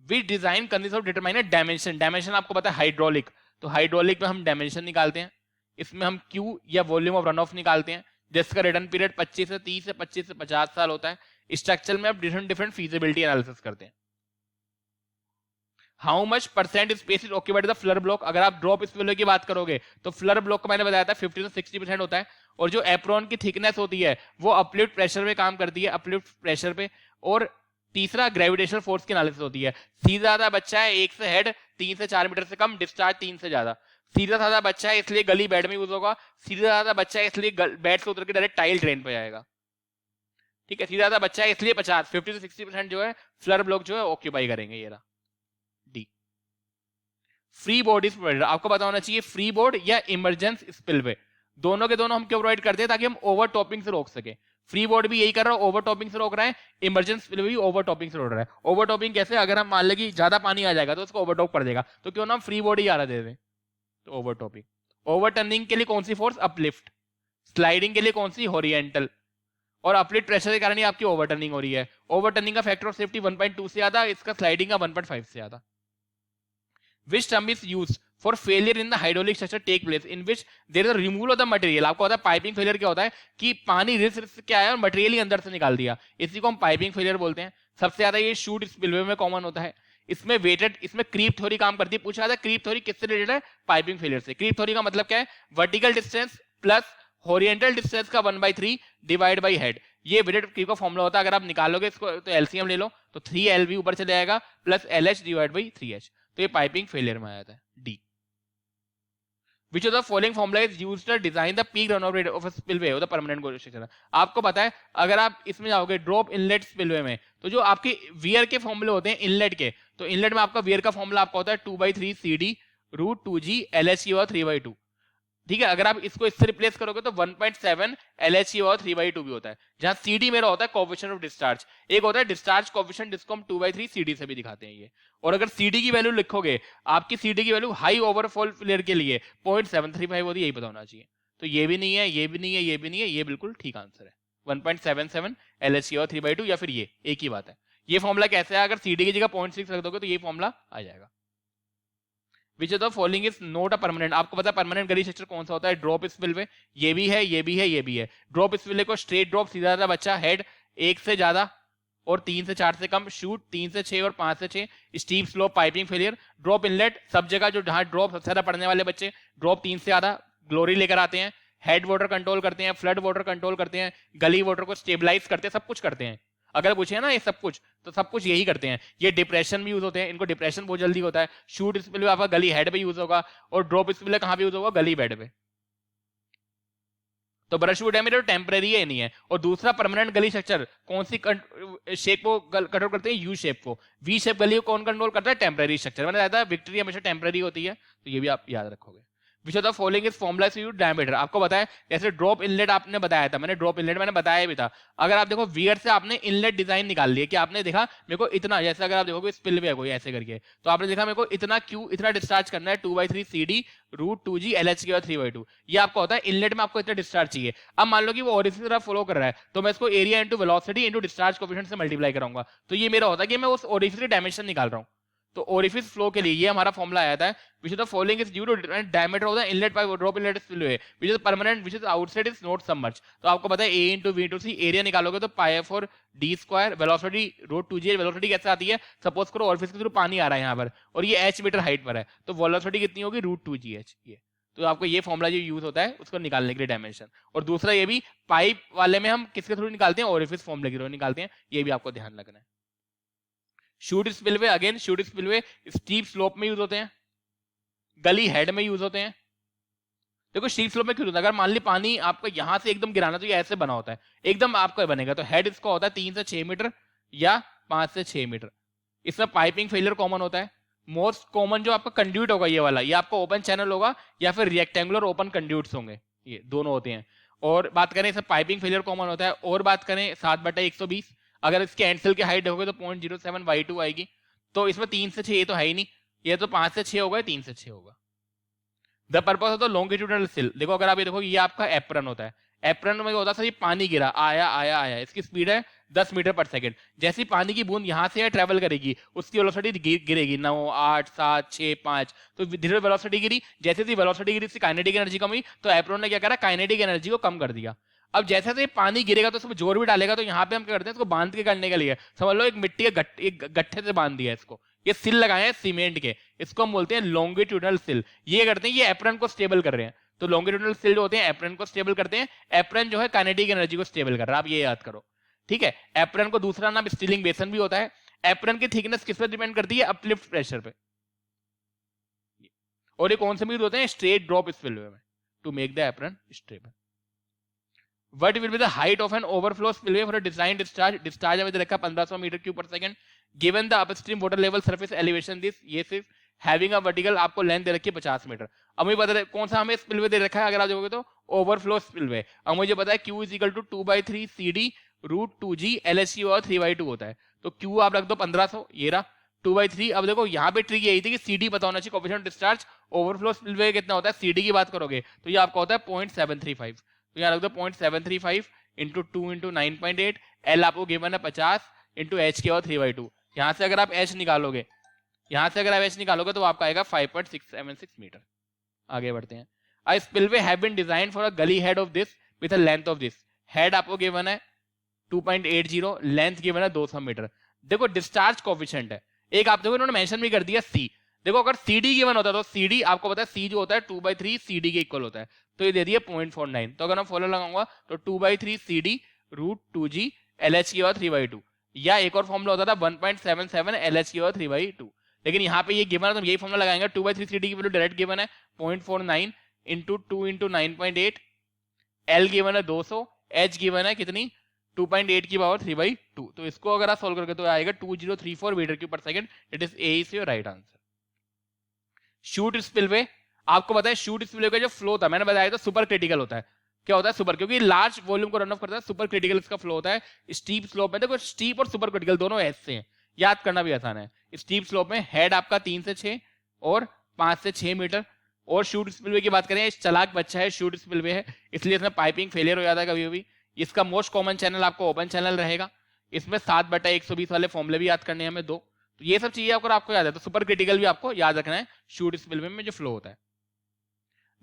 S1: Which design consist of determine dimension. Dimension आपको पता है हाइड्रोलिक, तो हाइड्रोलिक में हम डायमेंशन निकालते हैं, इसमें हम क्यू या वॉल्यूम ऑफ रन ऑफ निकालते हैं, जिसका रिटर्न पीरियड 25 से 30 से 25 से 50 साल होता है। स्ट्रक्चर में आप डिफरेंट डिफरेंट फीजिबिलिटी एनालिसिस करते हैं। How much percent space is occupied the flower block. अगर आप ड्रॉप स्पिलवे की बात करोगे तो फ्लर ब्लॉक को मैंने बताया था 50 से 60% होता है, और जो एप्रोन की थिकनेस होती है वो अपलिफ्ट प्रेशर पे काम करती है, अपलिफ्ट प्रेशर पे। और तीसरा ग्रेविटेशनल फोर्स की एनालिसिस होती है। सीधा साधा बच्चा है, एक से हेड 3 से 4 मीटर से कम, डिस्चार्ज 3 से ज्यादा। सीधा साधा बच्चा है इसलिए गली बेड में यूज होगा, सीधा साधा बच्चा है इसलिए बेड से उतर के डायरेक्ट टाइल ड्रेन पे जाएगा। ठीक है, सीधा साधा बच्चा है इसलिए 50 से 60% जो है फ्लर ब्लॉक जो है ऑक्यूपाई करेंगे। ये रहा D. Free board is provided, आपको पता होना चाहिए फ्री बोर्ड या इमरजेंस स्पिलवे, दोनों के दोनों हम क्यों प्रोवाइड करते हैं? ताकि हम ओवर टॉपिंग से रोक सके। फ्री बोर्ड भी यही कर रहा है, ओवर टॉपिंग से रोक रहा है, इमरजेंस स्पिलवे भी ओवर टॉपिंग से रोक रहा है। ओवर टॉपिंग कैसे? अगर हम मान लें कि ज्यादा पानी आ जाएगा तो उसको ओवर टॉप कर देगा, तो क्यों ना हम फ्री बोर्ड ही ज्यादा दे दें। तो ओवर टॉपिंग। ओवर टर्निंग के लिए कौन सी फोर्स? अपलिफ्ट। स्लाइडिंग के लिए कौन सी? हॉरिजॉन्टल। और अपलिफ्ट प्रेशर के कारण ही आपकी ओवर टर्निंग हो रही है। ओवर टर्निंग का फैक्टर ऑफ सेफ्टी 1.2 से ज्यादा, इसका स्लाइडिंग का 1.5 से ज्यादा। Which term is used for failure in the hydraulic structure take place in which there is a removal of the material। आपको पता है पाइपिंग फेलियर क्या होता है कि पानी रिस क्या है और मटेरियल ही अंदर से निकाल दिया, इसी को हम पाइपिंग फेलियर बोलते हैं। सबसे ज्यादा ये शूट स्पिलवे में कॉमन होता है। इसमें वेटेड, इसमें क्रीप थ्योरी काम करती है। पूछा जाता है क्रीप थ्योरी किससे रिलेटेड है? पाइपिंग फेलियर से। क्रीप थ्योरी का मतलब क्या है? Vertical distance plus horizontal distance का 1/3 डिवाइड बाई हेड। ये वेटेड क्रीप का फॉर्मूला होता है। अगर आप निकालोगे इसको तो एलसीएम ले लो तो 3 LV ऊपर चले जाएगा plus LH divide by 3H, तो ये पाइपिंग फेलियर में आ जाता है। D. Which of the following formula is used to design the peak runoff rate of a spillway or the permanent goal structure। आपको पता है अगर आप इसमें जाओगे ड्रॉप इनलेट स्पिलवे में, तो जो आपके वियर के फॉर्मूले होते हैं इनलेट के, तो इनलेट में आपका वियर का फॉर्मूला आपका होता है 2/3 CD √2G LHE और 3/2। ठीक है, अगर आप इसको इससे रिप्लेस करोगे तो 1.7 LHE और 3/2 भी होता है। जहां CD मेरा होता है कोएफिशिएंट ऑफ डिस्चार्ज, एक होता है डिस्चार्ज कोएफिशिएंट जिसको हम 2/3 CD से भी दिखाते हैं ये। और अगर CD की वैल्यू लिखोगे, आपकी CD की वैल्यू हाई ओवरफॉल फेलियर के लिए 0.735 होती है, यही पता होना चाहिए। तो ये भी नहीं है, ये भी नहीं है, ये भी नहीं है, ये बिल्कुल ठीक आंसर है 1.77 LHE और 3/2, या फिर ये एक ही बात है। ये फॉर्मूला कैसे है? अगर CD की जगह 0.6 रख दोगे तो ये फॉर्मूला आ जाएगा। Which of the following is not a permanent। आपको पता है परमानेंट गली स्ट्रक्चर कौन सा होता है? Drop spillway. ये भी है, ये भी है, ये भी है। ड्रॉप स्पिलवे को स्ट्रेट ड्रॉप, सीधा साधा बच्चा, हेड 1 से ज्यादा और 3 से 4 से कम, शूट 3 से 6 और 5 से 6, steep slope, piping failure. Drop inlet सब जगह, जो जहां ड्रॉप सबसे ज्यादा पढ़ने वाले बच्चे ड्रॉप 3 से ज्यादा ग्लोरी लेकर आते हैं, हेड वाटर कंट्रोल करते हैं, फ्लड वाटर कंट्रोल करते हैं, गली वाटर को स्टेबलाइज करते हैं, सब कुछ करते हैं। अगर पूछे ना ये सब कुछ, तो सब कुछ यही करते हैं। ये डिप्रेशन भी यूज होते हैं, इनको डिप्रेशन बहुत जल्दी होता है। शूट स्पिलवे आपका गली हेड पे यूज होगा, और ड्रॉप स्पिलवे कहां पे यूज होगा? गली बेड पे। तो ब्रशवुड है टेम्परेरी है, नहीं है। और दूसरा परमानेंट गली स्ट्रक्चर कौन सी शेप को कंट्रोल करते हैं? यू शेप को। वी शेप गली को कौन कंट्रोल करता है? Temporary structure. मैंने बताया था विक्ट्री हमेशा टेम्परेरी होती है, तो ये भी आप याद रखोगे। Which of the following is formula to diameter. आपको बताया जैसे ड्रॉप इनलेट आपने बताया था, मैंने ड्रॉप इनलेट मैंने बताया भी था। अगर आप देखो वियर से आपने इनलेट डिजाइन निकाल लिया कि आपने देखा मेरे को इतना, जैसे अगर आप देखोगे स्पिलवे कोई ऐसे करके, तो आपने देखा मेरे को इतना क्यू इतना डिस्चार्ज करना है 2/3 CD रूट 2G LHK और 3/2, ये आपको होता है इनलेट में आपको इतना डिस्चार्ज चाहिए। अब मान लो कि वो ओरिफिस की तरफ फॉलो कर रहा है, तो मैं इसको area into velocity into discharge coefficient से मल्टीप्लाई कराऊंगा, तो ये मेरा होता है कि मैं उस ओरिफिस की डायमेंशन निकाल रहा हूँ। तो ओरिफिस फ्लो के लिए ये हमारा फॉर्मुला आया था, which of the following is due to diameter of the inlet pipe or drop inlet spillway, which is permanent, which is outside is not submerged। तो आपको पता है A into V into C, area निकालोगे तो pi for D square, velocity root 2G, velocity कैसे आती है, suppose करो ओरिफिस के थ्रू पानी आ रहा है यहाँ पर और ये h मीटर हाइट पर है, तो वेलोसिटी कितनी होगी रूट 2GH। ये तो आपको ये फॉर्मुला जो यूज होता है उसको निकालने के लिए डायमेंशन। और दूसरा ये भी पाइप वाले में हम किसके थ्रू निकालते हैं, ओरिफिस फॉर्मुले के थ्रू निकालते हैं, ये भी आपको ध्यान रखना है। Shoot spillway, again shoot spillway steep slope में यूज होते हैं, गली हेड में यूज होते हैं। देखो स्टीप स्लोप में क्यों होता है, अगर मान ली पानी आपको यहां से एकदम गिराना, तो ये ऐसे बना होता है एकदम आपका बनेगा, तो हेड इसका होता है 3 से 6 मीटर या 5 से 6 मीटर। इसमें पाइपिंग फेलियर कॉमन होता है। मोस्ट कॉमन जो आपका कंड्यूट होगा ये वाला, ये आपका ओपन चैनल होगा या फिर रेक्टेंगुलर ओपन कंड्यूट्स होंगे, ये दोनों होते हैं। और बात करें इसमें पाइपिंग फेलियर कॉमन होता है। और बात करें 7/120, अगर इसके एंडसेल की हाइट देखोगे तो 0.07 y2 आएगी। तो इसमें 3 से 6 ये तो है ही नहीं, ये तो 5 से 6 होगा, 3 से 6 होगा। The purpose of the longitudinal सिल, देखो अगर आप ये देखो ये आपका एप्रन होता है, एप्रन में होता है पानी गिरा आया आया आया, इसकी स्पीड है 10 मीटर पर सेकंड। जैसी पानी की बूंद यहां से ट्रेवल करेगी उसकी वेलोसिटी गिरेगी 9 8 7 6 5, तो धीरे वेलोसिटी गिरी, जैसे ही वेलोसिटी गिरी इसकी काइनेटिक एनर्जी कम हुई, तो एप्रन ने क्या करा, काइनेटिक एनर्जी को कम कर दिया। अब जैसे जैसे पानी गिरेगा तो उसमें जोर भी डालेगा, तो यहाँ पे हम क्या करते हैं इसको बांध के करने के लिए, समझ लो एक मिट्टी के गट्ठे से बांध दिया इसको, ये सिल लगाए हैं सीमेंट के, इसको हम बोलते हैं लॉन्गिट्यूडनल सिल। ये करते हैं ये एप्रन को स्टेबल कर रहे हैं, तो लॉन्गिट्यूडनल सिल जो होते हैं एप्रन को स्टेबल करते हैं। एप्रन जो है काइनेटिक एनर्जी को स्टेबल कर रहा है, आप ये याद करो, ठीक है। एप्रन को दूसरा नाम स्टीलिंग बेसन भी होता है। एप्रन की थिकनेस किस पर डिपेंड करती है, अपलिफ्ट प्रेशर पे। और ये कौन से मीड होते हैं, स्ट्रेट ड्रॉप स्पिलवे में, to make the apron stable. What will be the height of an overflow spillway for a designed discharge? Discharge हमें दे रखा 1500 मीटर क्यूब पर second. Given the upstream water level surface elevation this, ये सिर्फ having a vertical आपको length दे रखी है 50 metre. अब मुझे पता है कौन सा हमें स्पिलवे दे रखा है, अगर आप देखोगे तो ओवरफ्लो स्पिलवे। अब मुझे पता है Q is equal to 2/3 CD root 2G LHC और 3/2 होता है, तो Q आप रख दो 1500, ये रहा 2/3। अब देखो यहाँ पे ट्रिक यही थी कि CD पता होना चाहिए, कोएफिशिएंट डिस्चार्ज। ओवरफ्लो स्पिलवे कितना होता है, CD की बात करोगे तो ये आपका होता है 0.735, तो यहाँ रख दो 0.735 इंटू 2 इंटू 9.8, एल आपको गिवन है 50 इंटू HK और 3/2। यहाँ से अगर आप H निकालोगे, यहाँ से अगर आप H निकालोगे तो आपका आएगा 5.676 मीटर। आगे बढ़ते हैं। A spillway have been designed for a gully head of this with a length of this। Head आपको गिवन है 2.80, लेंथ गिवन है 200 मीटर। देखो डिस्चार्ज कोएफिशिएंट है एक, आप देखो इन्होंने मेंशन भी कर दिया C। देखो अगर CD गिवन होता तो CD आपको पता है C जो होता है 2/3 CD के इक्वल होता है, तो ये दे दिया 0.49। तो अगर मैं फॉलो लगाऊंगा तो 2/3 CD रूट 2G LHK और 3/2, या एक और फॉर्मूला होता था 1.77 LHK और 3/2। लेकिन यहाँ पे ये गिवन है तो यही फॉर्मूला लगाएंगे। 2/3 CD की वैल्यू डायरेक्ट गिवन है 0.49 इंटू 2 इंटू 9.8, L गिवन है 200, H गिवन है कितनी 2.8 की पावर 3/2। तो इसको अगर आप सोल्व करके तो आएगा 2034 मीटर क्यूब पर second. It is a is your right answer. Chute spillway, आपको पता है शूट स्पिलवे का जो फ्लो था मैंने बताया था सुपर क्रिटिकल होता है। क्या होता है सुपर, क्योंकि लार्ज वॉल्यूम को रन ऑफ करता है, सुपर क्रिटिकल इसका फ्लो होता है। स्टीप स्लोप में देखो स्टीप और सुपर क्रिटिकल दोनों एस से हैं, याद करना भी आसान है। स्टीप स्लोप में हेड आपका 3 से 6 और 5 से 6 मीटर। और शूट स्पिलवे की बात करें, चलाक बच्चा है, शूट स्पिलवे है, इसलिए इसमें पाइपिंग फेलियर हो जाता है कभी कभी। इसका मोस्ट कॉमन चैनल आपको ओपन चैनल रहेगा। इसमें 7/120 वाले फॉर्मूले भी याद करने हैं हमें 2। तो ये सब चीजें अगर आपको याद है तो सुपर क्रिटिकल भी आपको याद रखना है शूट स्पिलवे में जो फ्लो होता है।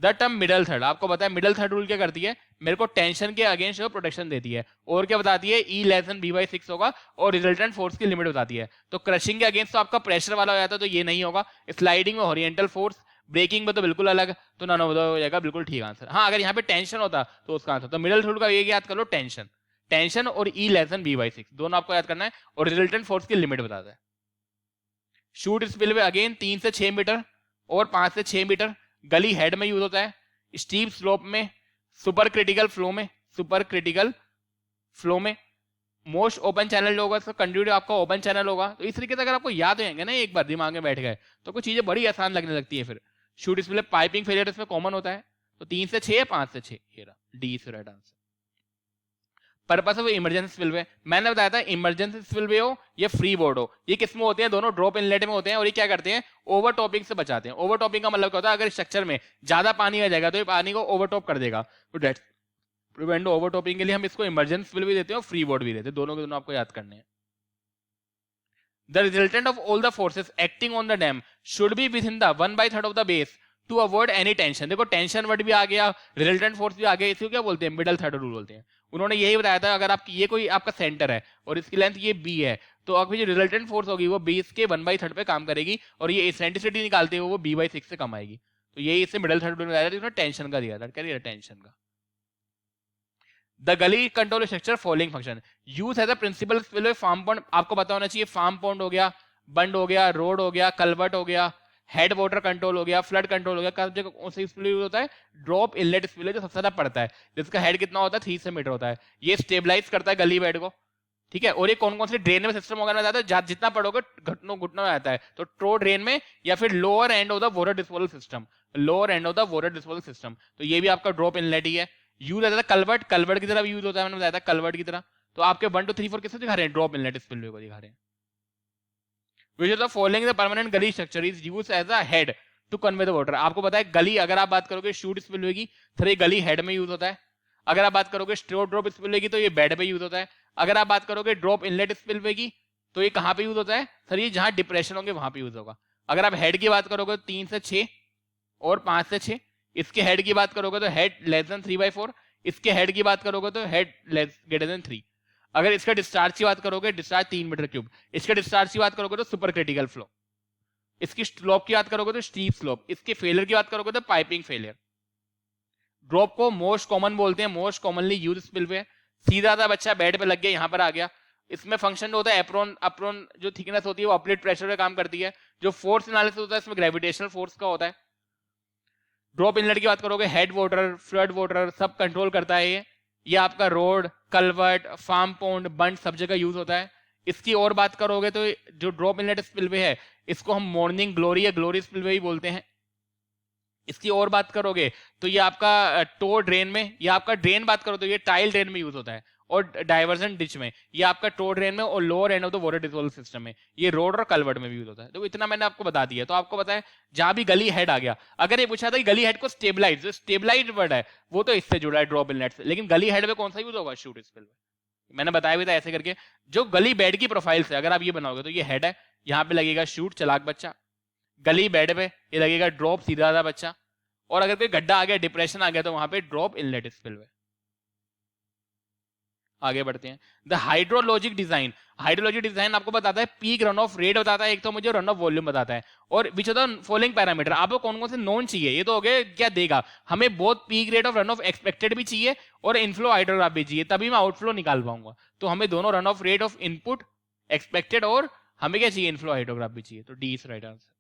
S1: द टर्म मिडल थर्ड, आपको पता है मिडल थर्ड रूल क्या करती है, मेरे को टेंशन के अगेंस्ट प्रोटेक्शन देती है। और क्या बताती है, E < B/6 होगा और रिजल्टेंट फोर्स की लिमिट बताती है। तो क्रशिंग के अगेंस्ट तो आपका प्रेशर वाला हो जाता है, तो ये नहीं होगा। स्लाइडिंग में हॉरिजॉन्टल फोर्स, ब्रेकिंग में तो बिल्कुल अलग, तो नन ऑफ द हो जाएगा बिल्कुल ठीक आंसर। हाँ अगर यहाँ पे टेंशन होता तो उसका आंसर, तो मिडल थर्ड का ये याद कर लो, टेंशन, टेंशन और E < B/6 दोनों आपको याद करना है, और रिजल्टेंट फोर्स की लिमिट बताता है। शूट स्पिलवे अगेन 3 से 6 मीटर और 5 से 6 मीटर, गली हेड में यूज होता है, स्टीप स्लोप में, सुपर क्रिटिकल फ्लो में, सुपर क्रिटिकल फ्लो में। मोस्ट ओपन चैनल होगा, इसका कंड्यूट आपका ओपन चैनल होगा। तो इस तरीके से अगर आपको याद हो जाएंगे ना एक बार दिमाग में बैठ गए तो कुछ चीजें बड़ी आसान लगने लगती है फिर। शूट स्पिलवे पाइपिंग फेलियर इसमें कॉमन होता है, तो 3 से 6 या 5 से 6, ये रहा D is right answer. Purpose of emergency spillway, मैंने बताया था इमरजेंसी स्पिलवे हो या फ्री बोर्ड हो, ये किस में होते हैं, दोनों ड्रॉप इनलेट में होते हैं, और ये क्या करते हैं, ओवरटॉपिंग से बचाते हैं। ओवरटॉपिंग का मतलब क्या होता है, अगर स्ट्रक्चर में ज्यादा पानी आ जाएगा तो ये पानी को ओवरटॉप कर देगा, तो डेट प्रिवेंट ओवरटॉपिंग के लिए हम इसको इमरजेंसी स्पिलवे भी देते हैं और फ्री बोर्ड भी देते हैं, दोनों के दोनों आपको याद करने हैं। The resultant of all the forces acting on the dam should be within the 1/3 of the base to avoid any tension। देखो टेंशन वर्ड भी आ गया, रिजल्टेंट फोर्स भी आ गया, इसको क्या बोलते हैं, मिडल थर्ड रूल बोलते हैं। उन्होंने यही बताया था, अगर आपकी ये कोई आपका सेंटर है और इसकी लेंथ ये बी है, तो आपकी जो रिजल्टेंट फोर्स होगी वो बेस के 1/3 पे काम करेगी, और ये एसेंट्रिसिटी निकालते हुए वो b/6 से कम आएगी। तो यही इससे मिडल थर्ड रूल बताया था, जिसमें टेंशन का दिया था, क्या दिया टेंशन का। The gully control structure following function use as a principal spillway farm pond, आपको पता होना चाहिए, फार्म पॉन्ड हो गया, बंड हो गया, रोड हो गया, कल्वर्ट हो गया, हेड वाटर कंट्रोल हो गया, फ्लड कंट्रोल हो गया। कब जगह कौन सा स्पिलवे होता है, ड्रॉप इनलेट स्पिलवे, जो सबसे ज्यादा पड़ता है, जिसका हेड कितना होता है 3 मीटर होता है। ये स्टेबलाइज करता है गली बेड को, ठीक है। और ये कौन कौन से ड्रेन में सिस्टम होगा बताता है, जितना पढ़ोगे घुटनों घुटनों में आता है, तो ट्रो ड्रेन में या फिर lower end of the water disposal system, lower end of the water disposal system, तो ये भी आपका ड्रॉप इनलेट ही है। यूज होता है कल्वर्ट, कल्वर्ट की तरह भी यूज होता है, मैंने बताया था कल्वर्ट की तरह। तो आपके 1 2 3 4 किससे दिखा रहे हैं, ड्रॉप इनलेट स्पिलवे को दिखा रहे हैं। Which of the following the permanent gully structure is used as a head to convey the water। आपको पता है गली, अगर आप बात करोगे शूट स्पिलवे की, तो ये गली हेड में यूज होता है। अगर आप बात करोगे स्ट्रो ड्रॉप स्पिलवे की, तो ये बेड पे यूज होता है। अगर आप बात करोगे ड्रॉप इनलेट स्पिलवे की, तो ये कहां पे यूज होता है, सर ये जहां डिप्रेशन होंगे वहां पे यूज होगा। अगर आप हेड की बात करोगे 3 से 6 और 5 से 6, इसके हेड की बात करोगे तो हेड लेस देन 3/4, इसके हेड की बात करोगे तो हेड लेस ग्रेटर देन 3। अगर इसका डिस्चार्ज की बात करोगे, डिस्चार्ज 3 मीटर क्यूब, इसके डिस्चार्ज की बात करोगे तो सुपर क्रिटिकल फ्लो, इसकी स्लोप की बात करोगे तो स्टीप स्लोप, इसके फेलियर की बात करोगे तो पाइपिंग फेलियर। ड्रॉप को मोस्ट कॉमन बोलते हैं, मोस्ट कॉमनली यूज स्पिलवे। सीधा सा बच्चा बेड पे लग गया, यहां पर आ गया, इसमें फंक्शन होता है एप्रोन, अप्रोन जो थिकनेस होती है वो अपलिफ्ट प्रेशर पे काम करती है। जो फोर्स एनालिसिस होता है इसमें ग्रेविटेशनल फोर्स का होता है। ड्रॉप इनलेट की बात करोगे, हेड वाटर, फ्लड वाटर सब कंट्रोल करता है ये आपका रोड, कल्वर्ट, फार्म पॉन्ड, बंड सब जगह यूज होता है। इसकी और बात करोगे तो जो ड्रॉप इनलेट स्पिलवे है, इसको हम मॉर्निंग ग्लोरी या ग्लोरी स्पिलवे ही बोलते हैं। इसकी और बात करोगे तो ये आपका टो ड्रेन में, या आपका ड्रेन बात करो तो ये टाइल ड्रेन में यूज होता है, और डाइवर्जन डिच में, ये आपका टो ड्रेन में, और lower end of the water disposal system में, ये रोड और कल्वर्ट में भी यूज होता है। तो इतना मैंने आपको बता दिया। तो आपको पता है जहां भी गली हेड आ गया, अगर ये पूछा था कि गली हेड को स्टेबलाइज, जो स्टेबलाइज वर्ड है वो तो इससे जुड़ा है ड्रॉप इनलेट से, लेकिन गली हेड में कौन सा यूज होगा, शूट स्पिलवे। मैंने बताया भी था ऐसे करके, जो गली बेड की प्रोफाइल से अगर आप ये बनाओगे तो ये हेड है, यहाँ पे लगेगा शूट चलाक बच्चा, गली बेड पे ये लगेगा ड्रॉप सीधा सा बच्चा, और अगर कोई गड्ढा आ गया, डिप्रेशन आ गया, तो वहां पे ड्रॉप इनलेट स्पिलवे। आगे बढ़ते हैं। The hydrologic design, hydrologic design आपको बताता है पीक रन ऑफ रेट बताता है, एक तो मुझे रन ऑफ वॉल्यूम बताता है, और विच ऑफ द फॉलोइंग पैरामीटर, आपको कौन कौन से नोन चाहिए, ये तो हो गए क्या देगा हमें, बहुत peak rate of run of expected भी चाहिए और इनफ्लो हाइड्रोग्राफ भी चाहिए, तभी मैं आउटफ्लो निकाल पाऊंगा। तो हमें दोनों run of rate of input expected और हमें क्या चाहिए, इनफ्लो हाइड्रोग्राफ भी चाहिए, तो D is right answer.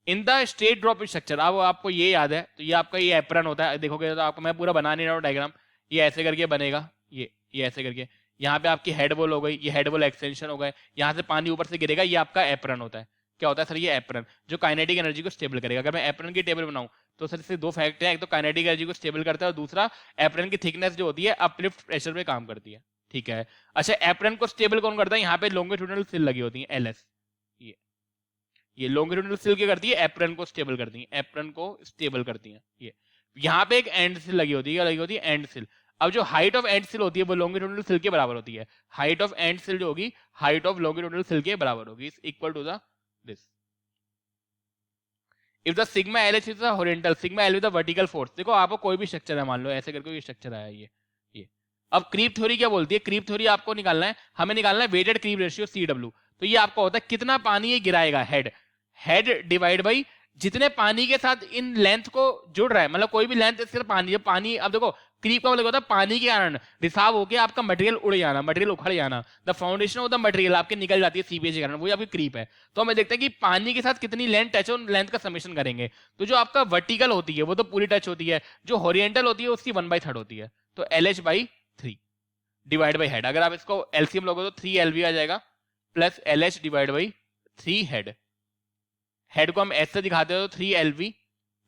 S1: In the straight drop structure, अब आपको ये याद है, तो ये आपका ये एप्रन होता है, देखोगे तो आपको मैं पूरा बना नहीं रहा हूँ डायग्राम, ये ऐसे करके बनेगा, ये ऐसे करके, यहाँ पे आपकी हेड वॉल हो गई, ये हेड वॉल एक्सटेंशन हो गए, यहाँ से पानी ऊपर से गिरेगा, ये आपका एप्रन होता है। क्या होता है सर, ये एप्रन जो काइनेटिक एनर्जी को स्टेबल करेगा। अगर मैं एप्रन की टेबल बनाऊं तो सर इससे दो फैक्ट है, एक तो काइनेटिक एनर्जी को स्टेबल करता है, और दूसरा एप्रन की थिकनेस जो होती है अपलिफ्ट प्रेशर पे काम करती है, ठीक है। अच्छा, एप्रन को स्टेबल कौन करता है, यहाँ पे लॉन्गिट्यूडनल सिल लगी होती है, एलएस, ये लॉन्गिट्यूडनल सिल क्या करती है, एप्रन को स्टेबल करती है, एप्रन को स्टेबल करती है। ये यहाँ पे एक एंड सिल लगी होती है, लगी होती है एंड सिल। अब जो हाइट ऑफ एंड सिल होती है वो लॉन्गिट्यूडनल सिल के बराबर होती है, हाइट ऑफ एंड सिल जो होगी हाइट ऑफ लॉन्गिट्यूडनल सिल के बराबर होगी, is equal to the this. If the sigma LH is the horizontal, sigma L is the vertical force. देखो आपको कोई भी स्ट्रक्चर है, मान लो ऐसे करके ये स्ट्रक्चर आया ये। अब क्रीप थ्योरी क्या बोलती है, क्रीप थ्योरी आपको निकालना है, हमें निकालना है वेटेड क्रीप रेशियो CW। तो ये आपको होता है कितना पानी ये गिराएगा, हेड डिवाइड बाई जितने पानी के साथ इन लेंथ को जुड़ रहा है, मतलब कोई भी लेंथ सिर्फ पानी, जब पानी, अब देखो क्रीप का मतलब होता है पानी के कारण रिसाव होकर आपका मटेरियल उड़ जाना, मटेरियल उखड़ जाना, the foundation of the material आपके निकल जाती है सीपेज के कारण, वही आपकी क्रीप है। तो हमें देखते हैं कि पानी के साथ कितनी लेंथ टच हो, लेंथ का समेशन करेंगे। तो जो आपका वर्टिकल होती है वो तो पूरी टच होती है, जो हॉरिजॉन्टल होती है उसकी 1/3 होती है, तो LH/3 डिवाइड बाई हेड। अगर आप इसको एलसीएम लोगे तो 3 LV आ जाएगा, plus LH divide by 3 head. Head को हम एच से दिखाते हो तो 3LV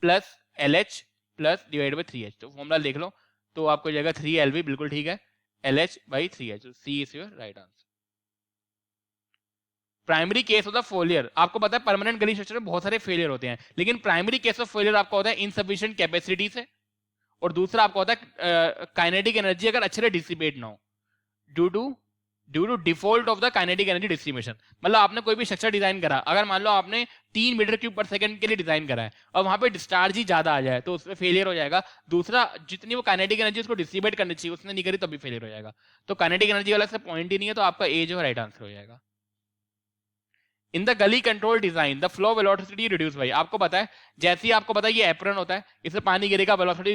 S1: plus LH plus divide by 3H, तो फॉर्मूला देख लो तो आपको जाएगा 3LV, बिल्कुल ठीक है, LH by 3H, C is your right answer. Primary case of the failure, आपको पता है परमानेंट गली स्ट्रक्चर में बहुत सारे फेलियर होते हैं, लेकिन प्राइमरी केस ऑफ फेलियर आपका होता है इनसफिशिएंट कैपेसिटी से, और दूसरा आपको होता है काइनेटिक एनर्जी अगर अच्छे से डिसिपेट ना हो due to default of the kinetic energy distribution. मतलब आपने कोई भी स्ट्रक्चर डिजाइन करा, अगर मान लो आपने 3 मीटर क्यूब पर सेकंड के लिए डिजाइन करा है और वहां पे डिस्चार्ज ही ज्यादा आ जाए तो उसमें फेलियर हो जाएगा। दूसरा, जितनी वो काइनेटिक एनर्जी उसको डिस्ट्रीब्यूट करनी चाहिए उसने नहीं करी तो भी फेलियर हो जाएगा। तो काइनेटिक एनर्जी वाला से पॉइंट ही नहीं है, तो आपका ए जो राइट आंसर हो जाएगा। In the gully control design the flow velocity reduce by, आपको पता है जैसे ही आपको पता है ये एप्रन होता है, इसमें पानी गिरेगा, वेलोसिटी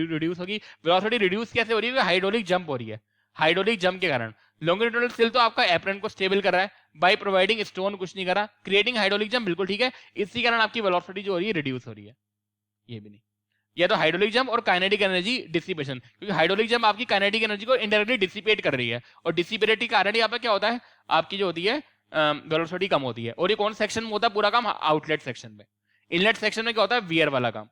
S1: रिड्यूस होगी। वेलोसिटी रिड्यूस कैसे हो रही है? हाइड्रोलिक जंप हो रही है, हाइड्रोलिक जंप के कारण। लॉन्गिट्यूडनल सिल तो आपका एप्रन को स्टेबल कर रहा है बाय प्रोवाइडिंग स्टोन, कुछ नहीं करा, क्रिएटिंग हाइड्रोलिक जंप, बिल्कुल ठीक है, इसी कारण आपकी वेलोसिटी जो हो रही है रिड्यूस हो रही है। ये भी नहीं, या तो हाइड्रोलिक जंप और काइनेटिक एनर्जी डिसिपेशन, क्योंकि हाइड्रोलिक जंप आपकी काइनेटिक एनर्जी को इनडायरेक्टली डिसिपेट कर रही है, और डिसिपेट के कारण यहाँ पे क्या होता है, आपकी जो होती है वेलोसिटी कम होती है। और ये कौन सेक्शन में होता है पूरा काम? आउटलेट सेक्शन में। इनलेट सेक्शन में क्या होता है? वियर वाला काम।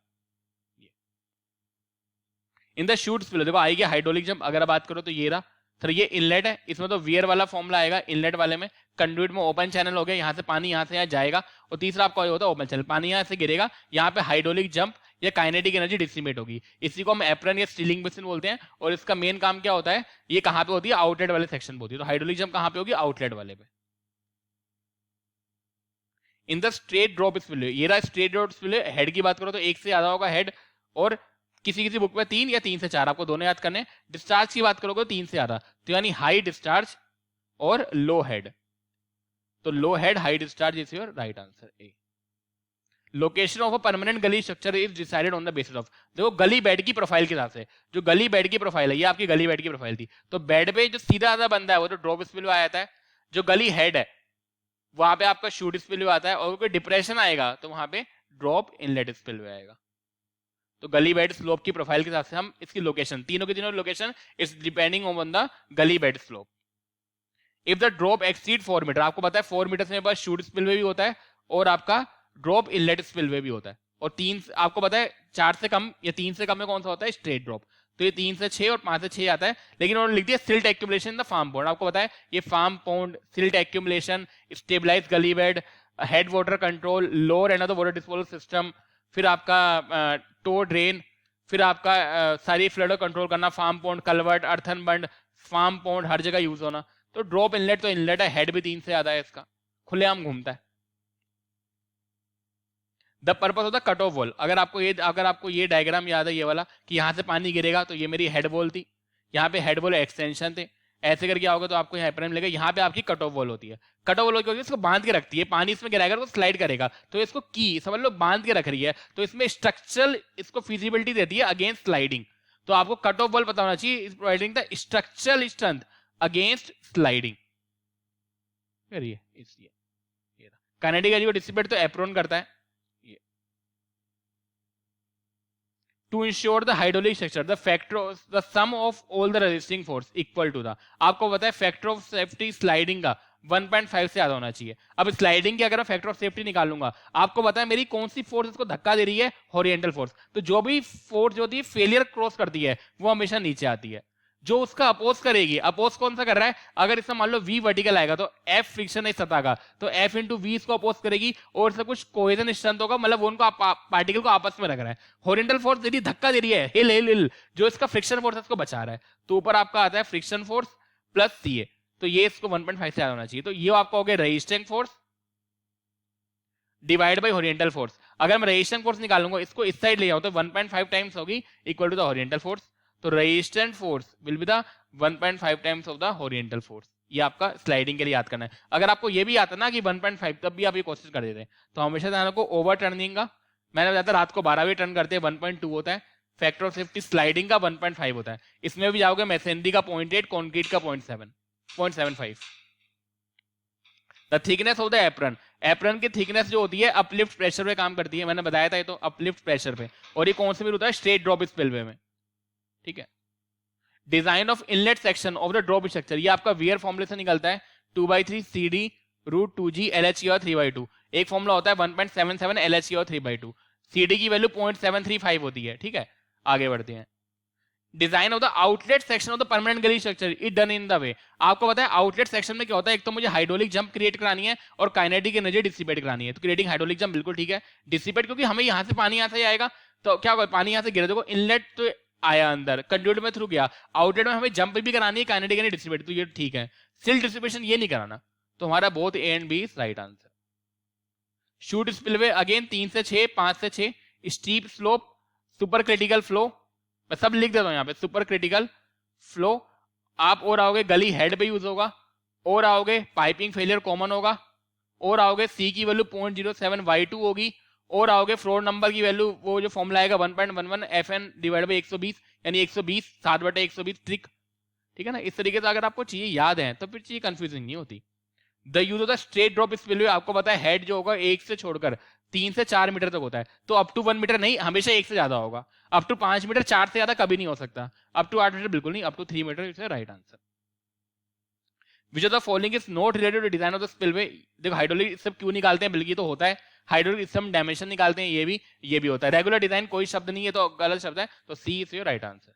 S1: इन द शूट स्पिलवे, देखो आई गया हाइड्रोलिक जंप, अगर बात करो तो ये रहा सर, ये इनलेट है, इसमें तो वियर वाला फॉर्मूला आएगा। इनलेट वाले में कंडुइट में ओपन चैनल हो गया, यहाँ से पानी यहाँ से यहाँ जाएगा, और तीसरा आपका होता है ओपन चैनल, पानी यहाँ से गिरेगा, यहाँ पे हाइड्रोलिक जंप या काइनेटिक एनर्जी डिसिपेट होगी। इसी को हम एप्रन या स्टीलिंग मशीन बोलते हैं, और इसका मेन काम क्या होता है? ये कहाँ पे होती है? आउटलेट वाले सेक्शन पे होती है। तो हाइड्रोलिक जंप कहाँ पे होगी? आउटलेट वाले पे। In the straight drop spillway, ये रहा स्ट्रेट ड्रॉप स्पिलवे। हेड की बात करो तो एक से ज्यादा होगा हेड, और किसी किसी बुक में 3 या 3 से 4, आपको दोनों याद करने। डिस्चार्ज की बात करोगे 3 से ज्यादा, तो यानी हाई डिस्चार्ज और लो हेड, तो low head high discharge is your right answer A. Location of a permanent gully structure is decided on the basis of, देखो गली बेड की प्रोफाइल के हिसाब से, जो गली बेड की प्रोफाइल है, ये आपकी गली बेड की प्रोफाइल थी, तो बेड पे जो सीधा आधा बंदा है वो तो ड्रॉप स्पिलवे आ जाता है। जो गली हेड है वहां पे आपका शूट स्पिलवे आता है, और कोई डिप्रेशन आएगा तो वहां पे ड्रॉप इनलेट स्पिलवे आएगा। तो गली बेड स्लोप की प्रोफाइल के हिसाब से हम इसकी लोकेशन, तीनों की तीनों location is depending on the gully bed slope. If the drop exceed 4 meter, आपको पता है 4 मीटर में बस शूट स्पिलवे भी होता है और आपका ड्रॉप इनलेट स्पिलवे भी होता है, और 3 आपको पता है 4 से कम या 3 से कम में कौन सा होता है? Straight drop. तो ये 3 से 6 और 5 से 6 आता है, लेकिन उन्होंने लिख दिया silt accumulation in the farm pond. आपको पता है ये farm pond, silt accumulation, stabilize gully bed, head water control, lower end of the water disposal system, फिर आपका टो ड्रेन, फिर आपका सारी फ्लड कंट्रोल करना, farm pond, culvert, earthen bund, farm pond, हर जगह यूज होना। तो ड्रॉप इनलेट तो इनलेट है, हेड भी 3 से ज्यादा है, इसका खुलेआम घूमता है। The purpose of the cut off wall, अगर आपको ये डायग्राम याद है, ये वाला, कि यहां से पानी गिरेगा, तो ये मेरी हेड वॉल थी, यहाँ पे हेड वॉल एक्सटेंशन थे, ऐसे करके आओगे तो आपको यहाँ एप्रन मिलेगा, यहाँ पे आपकी कट ऑफ वॉल होती है। कट ऑफ वॉल होती है, इसको बांध के रखती है, पानी इसमें गिराएगा तो स्लाइड करेगा, तो इसको की समझ लो बांध के रख रही है, तो इसमें स्ट्रक्चरल इसको फिजिबिलिटी देती है अगेंस्ट स्लाइडिंग। तो आपको कट ऑफ वॉल पता होना चाहिए, is providing the structural strength against sliding. इसलिए काइनेटिक एनर्जी को डिसिपेट तो एप्रोन करता है। To ensure the hydraulic structure, the sum of all the resisting force equal to the, आपको पता है फैक्टर ऑफ सेफ्टी स्लाइडिंग का 1.5 से ज्यादा होना चाहिए। अब स्लाइडिंग की अगर मैं फैक्टर ऑफ सेफ्टी निकालूंगा, आपको पता है मेरी कौन सी फोर्स इसको धक्का दे रही है? Horizontal force. तो जो भी फोर्स जो होती है फेलियर क्रॉस करती है वो हमेशा नीचे आती है, जो उसका अपोज करेगी। अपोज कौन सा कर रहा है? अगर इसमें मान लो V वर्टिकल आएगा तो F फ्रिक्शन है सतह का, तो F इंटू V इसको अपोज करेगी, और इससे कुछ कोहेजन स्ट्रेंथ होगा, मतलब वो उनको पार्टिकल को आपस में रख रहा है। हॉरिजॉन्टल फोर्स यदि धक्का दे रही है, हिल हिल हिल, जो इसका फ्रिक्शन फोर्स है इसको बचा रहा है, तो ऊपर आपका आता है फ्रिक्शन फोर्स प्लस CA, तो ये इसको 1.5 से ज्यादा होना चाहिए। तो ये आपका हो गया resisting force divide by horizontal force. अगर मैं रेजिस्टिंग फोर्स निकालूंगा, इसको इस साइड ले जाऊं तो 1.5 टाइम्स होगी equal to the horizontal force, तो resistant force will be the 1.5 times of the horizontal force. ये आपका स्लाइडिंग के लिए याद करना है। अगर आपको ये भी आता ना कि 1.5, तब भी आप ये कोशिश कर देते हैं, तो हमेशा ध्यान रखो ओवर टर्निंग का, मैंने बताया था रात को 12 बजे टर्न करते हैं 1.2 होता है, फैक्टर ऑफ सेफ्टी स्लाइडिंग का 1.5 होता है। इसमें भी जाओगे मैसेंडी का 0.8, कॉन्क्रीट का 0.75। The thickness of the apron, apron की थिकनेस जो होती है अपलिफ्ट प्रेशर पे काम करती है, मैंने बताया था ये तो अपलिफ्ट प्रेशर पे, और ये कौन से में होता है? स्ट्रेट ड्रॉप स्पिलवे में, ठीक है। Design of inlet section of the drop structure, ये आपका वियर फॉर्मूले से निकलता है 2/3 CD √2g LHE और 3/2। एक फॉर्मूला होता है 1.77 LHE और 3/2। CD की वैल्यू 0.735 होती है, ठीक है। आगे बढ़ते हैं। Design of the outlet section of the permanent gully structure is done in the way. आपको पता है आउटलेट सेक्शन में क्या होता है, एक तो मुझे हाइड्रोलिक जंप क्रिएट करानी है और काइनेटिक एनर्जी डिसिपेट करानी है। तो क्रिएटिंग हाइड्रोलिक जंप बिल्कुल ठीक है। डिसिपेट क्योंकि हमें यहाँ से पानी यहाँ से आएगा, तो क्या होगा, पानी यहाँ से गिरे, देखो इनलेट तो आया अंदर, कंड्यूट में थ्रू गया, आउटलेट में हमें जंप भी करानी है, काइनेटिक एनर्जी डिसिपेट, तो ये ठीक है। सिल्ट डिसिपेशन ये नहीं कराना, तो हमारा both A and B is right answer. Chute spillway again 3 से 6, 5 से 6, steep slope, super critical flow, मैं सब लिख देता हूं यहाँ पे, सुपर क्रिटिकल फ्लो। आप और आओगे गली हेड पे यूज होगा, और आओगे पाइपिंग फेलियर कॉमन होगा, और आओगे सी की वैल्यू 0.07 y2 होगी, और आओगे फ्लोर नंबर की वैल्यू वो जो फॉर्मूला आएगा 1.11 FN डिवाइड बाई 120, यानी 120 7/120 ट्रिक, ठीक है ना। इस तरीके से अगर आपको चीजें याद है तो फिर चीजें कंफ्यूजिंग नहीं होती। The use of the straight drop spillway, आपको पता है हेड जो होगा 1 से छोड़कर 3 से 4 मीटर तक होता है, तो अप टू 1 मीटर नहीं, हमेशा 1 से ज्यादा होगा। अप टू 5 मीटर, 4 से ज्यादा कभी नहीं हो सकता। अप टू 8 मीटर बिल्कुल नहीं, up to 3 meter is right answer. Which of the following is not related to design of the spillway. देखो हाइड्रोलिक सब क्यों निकालते हैं, बल्कि तो होता है हाइड्रोलिक सिस्टम डायमेंशन निकालते हैं, ये भी होता है। रेगुलर डिजाइन कोई शब्द नहीं है तो गलत शब्द है, तो C is your right answer.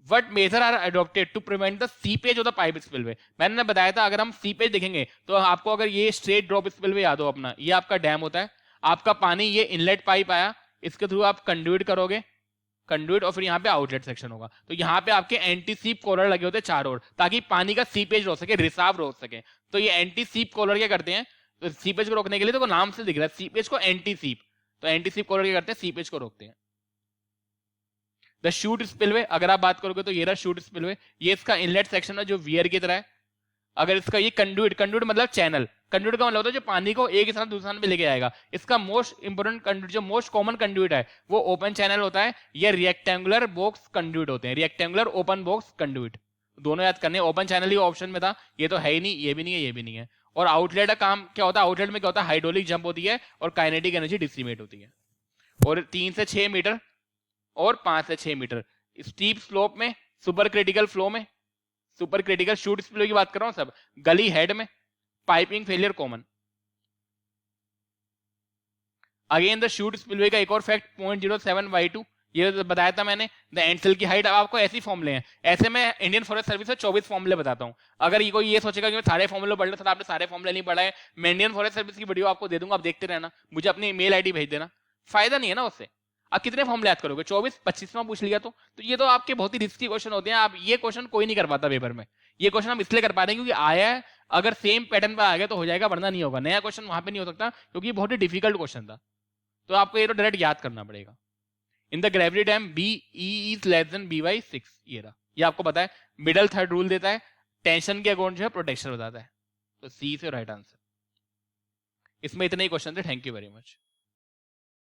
S1: What measure are adopted to prevent the seepage of the pipe spillway? मैंने बताया था अगर हम सीपेज देखेंगे तो आपको अगर ये स्ट्रेट ड्रॉप स्पिलवे याद हो अपना, ये आपका डैम होता है, आपका पानी ये इनलेट पाइप आया, इसके थ्रू आप कंड्यूट करोगे, कंड्यूट, और फिर यहाँ पे आउटलेट सेक्शन होगा। तो यहाँ पे आपके एंटी सीप कॉलर लगे होते हैं चारों ओर, ताकि पानी का सीपेज रोक सके, रिसाव रोक सके। तो ये एंटी सीप कॉलर क्या करते हैं, तो सीपेज को रोकने के लिए, तो नाम से दिख रहा है सीपेज को एंटी सीप, तो एंटी सीप कॉलर क्या करते हैं, सीपेज को रोकते हैं। द शूट स्पिलवे, अगर आप बात करोगे तो ये रहा शूट स्पिलवे, ये इसका इनलेट सेक्शन है जो वियर की तरह है। अगर इसका ये कंड्यूट, कंड्यूट मतलब चैनल, कंड्यूट का मतलब होता है जो पानी को एक स्थान दूसरे स्थान पे लेके जाएगा। इसका मोस्ट इंपोर्टेंट कंड्यूट, जो मोस्ट कॉमन कंड्यूट है वो ओपन चैनल होता है, ये रेक्टेंगुलर बॉक्स कंड्यूट होते हैं, रेक्टेंगुलर ओपन बॉक्स कंड्यूट, दोनों याद करने। ओपन चैनल ही ऑप्शन में था, ये तो है ही नहीं, ये भी नहीं है, ये भी नहीं है। और आउटलेट का काम क्या होता है, आउटलेट में क्या होता है, हाइड्रोलिक जंप होती है और काइनेटिक एनर्जी डिस्ट्रीब्यूट होती है। और 3 से 6 मीटर और 5 से 6 मीटर स्टीप स्लोप में, सुपर क्रिटिकल फ्लो में, सुपर क्रिटिकल शूट स्पिलवे की बात कर रहा हूं सब, गली हेड में, piping failure common. Again the shoot spillway का एक और फैक्ट 0.07 y2, ये बताया था मैंने। द एंड सेल की हाइट, अब आपको ऐसी फॉर्मूले हैं, ऐसे मैं इंडियन फॉरेस्ट सर्विस से 24 फॉर्मूले बताता हूं। अगर ये कोई ये सोचेगा कि मैं सारे फॉर्मूले पढ़ लेता, आपने सारे फॉर्मूले नहीं पढ़ा है, मैं इंडियन फॉरेस्ट सर्विस की वीडियो आपको दे दूंगा, आप देखते रहना, मुझे अपनी मेल आईडी भेज देना, फायदा नहीं है ना उससे। आप कितने फॉर्मूले याद करोगे, 24, 25वां पूछ लिया तो ये तो आपके बहुत ही रिस्की क्वेश्चन होते हैं। आप ये क्वेश्चन कोई नहीं कर पाता पेपर में, ये क्वेश्चन हम इसलिए कर पा रहे हैं क्योंकि आया है, अगर सेम पैटर्न पर आ गया तो हो जाएगा, वरना नहीं होगा। नया क्वेश्चन वहां पे नहीं हो सकता क्योंकि बहुत ही डिफिकल्ट क्वेश्चन था, तो आपको ये तो डायरेक्ट याद करना पड़ेगा। In the gravity dam B E is less than B by 6, ये आपको पता है। मिडल थर्ड रूल देता है, टेंशन के अकॉर्डिंग जो है प्रोटेक्शन बताता है, तो सी से राइट आंसर। इसमें इतने ही क्वेश्चन थे, थैंक यू वेरी मच।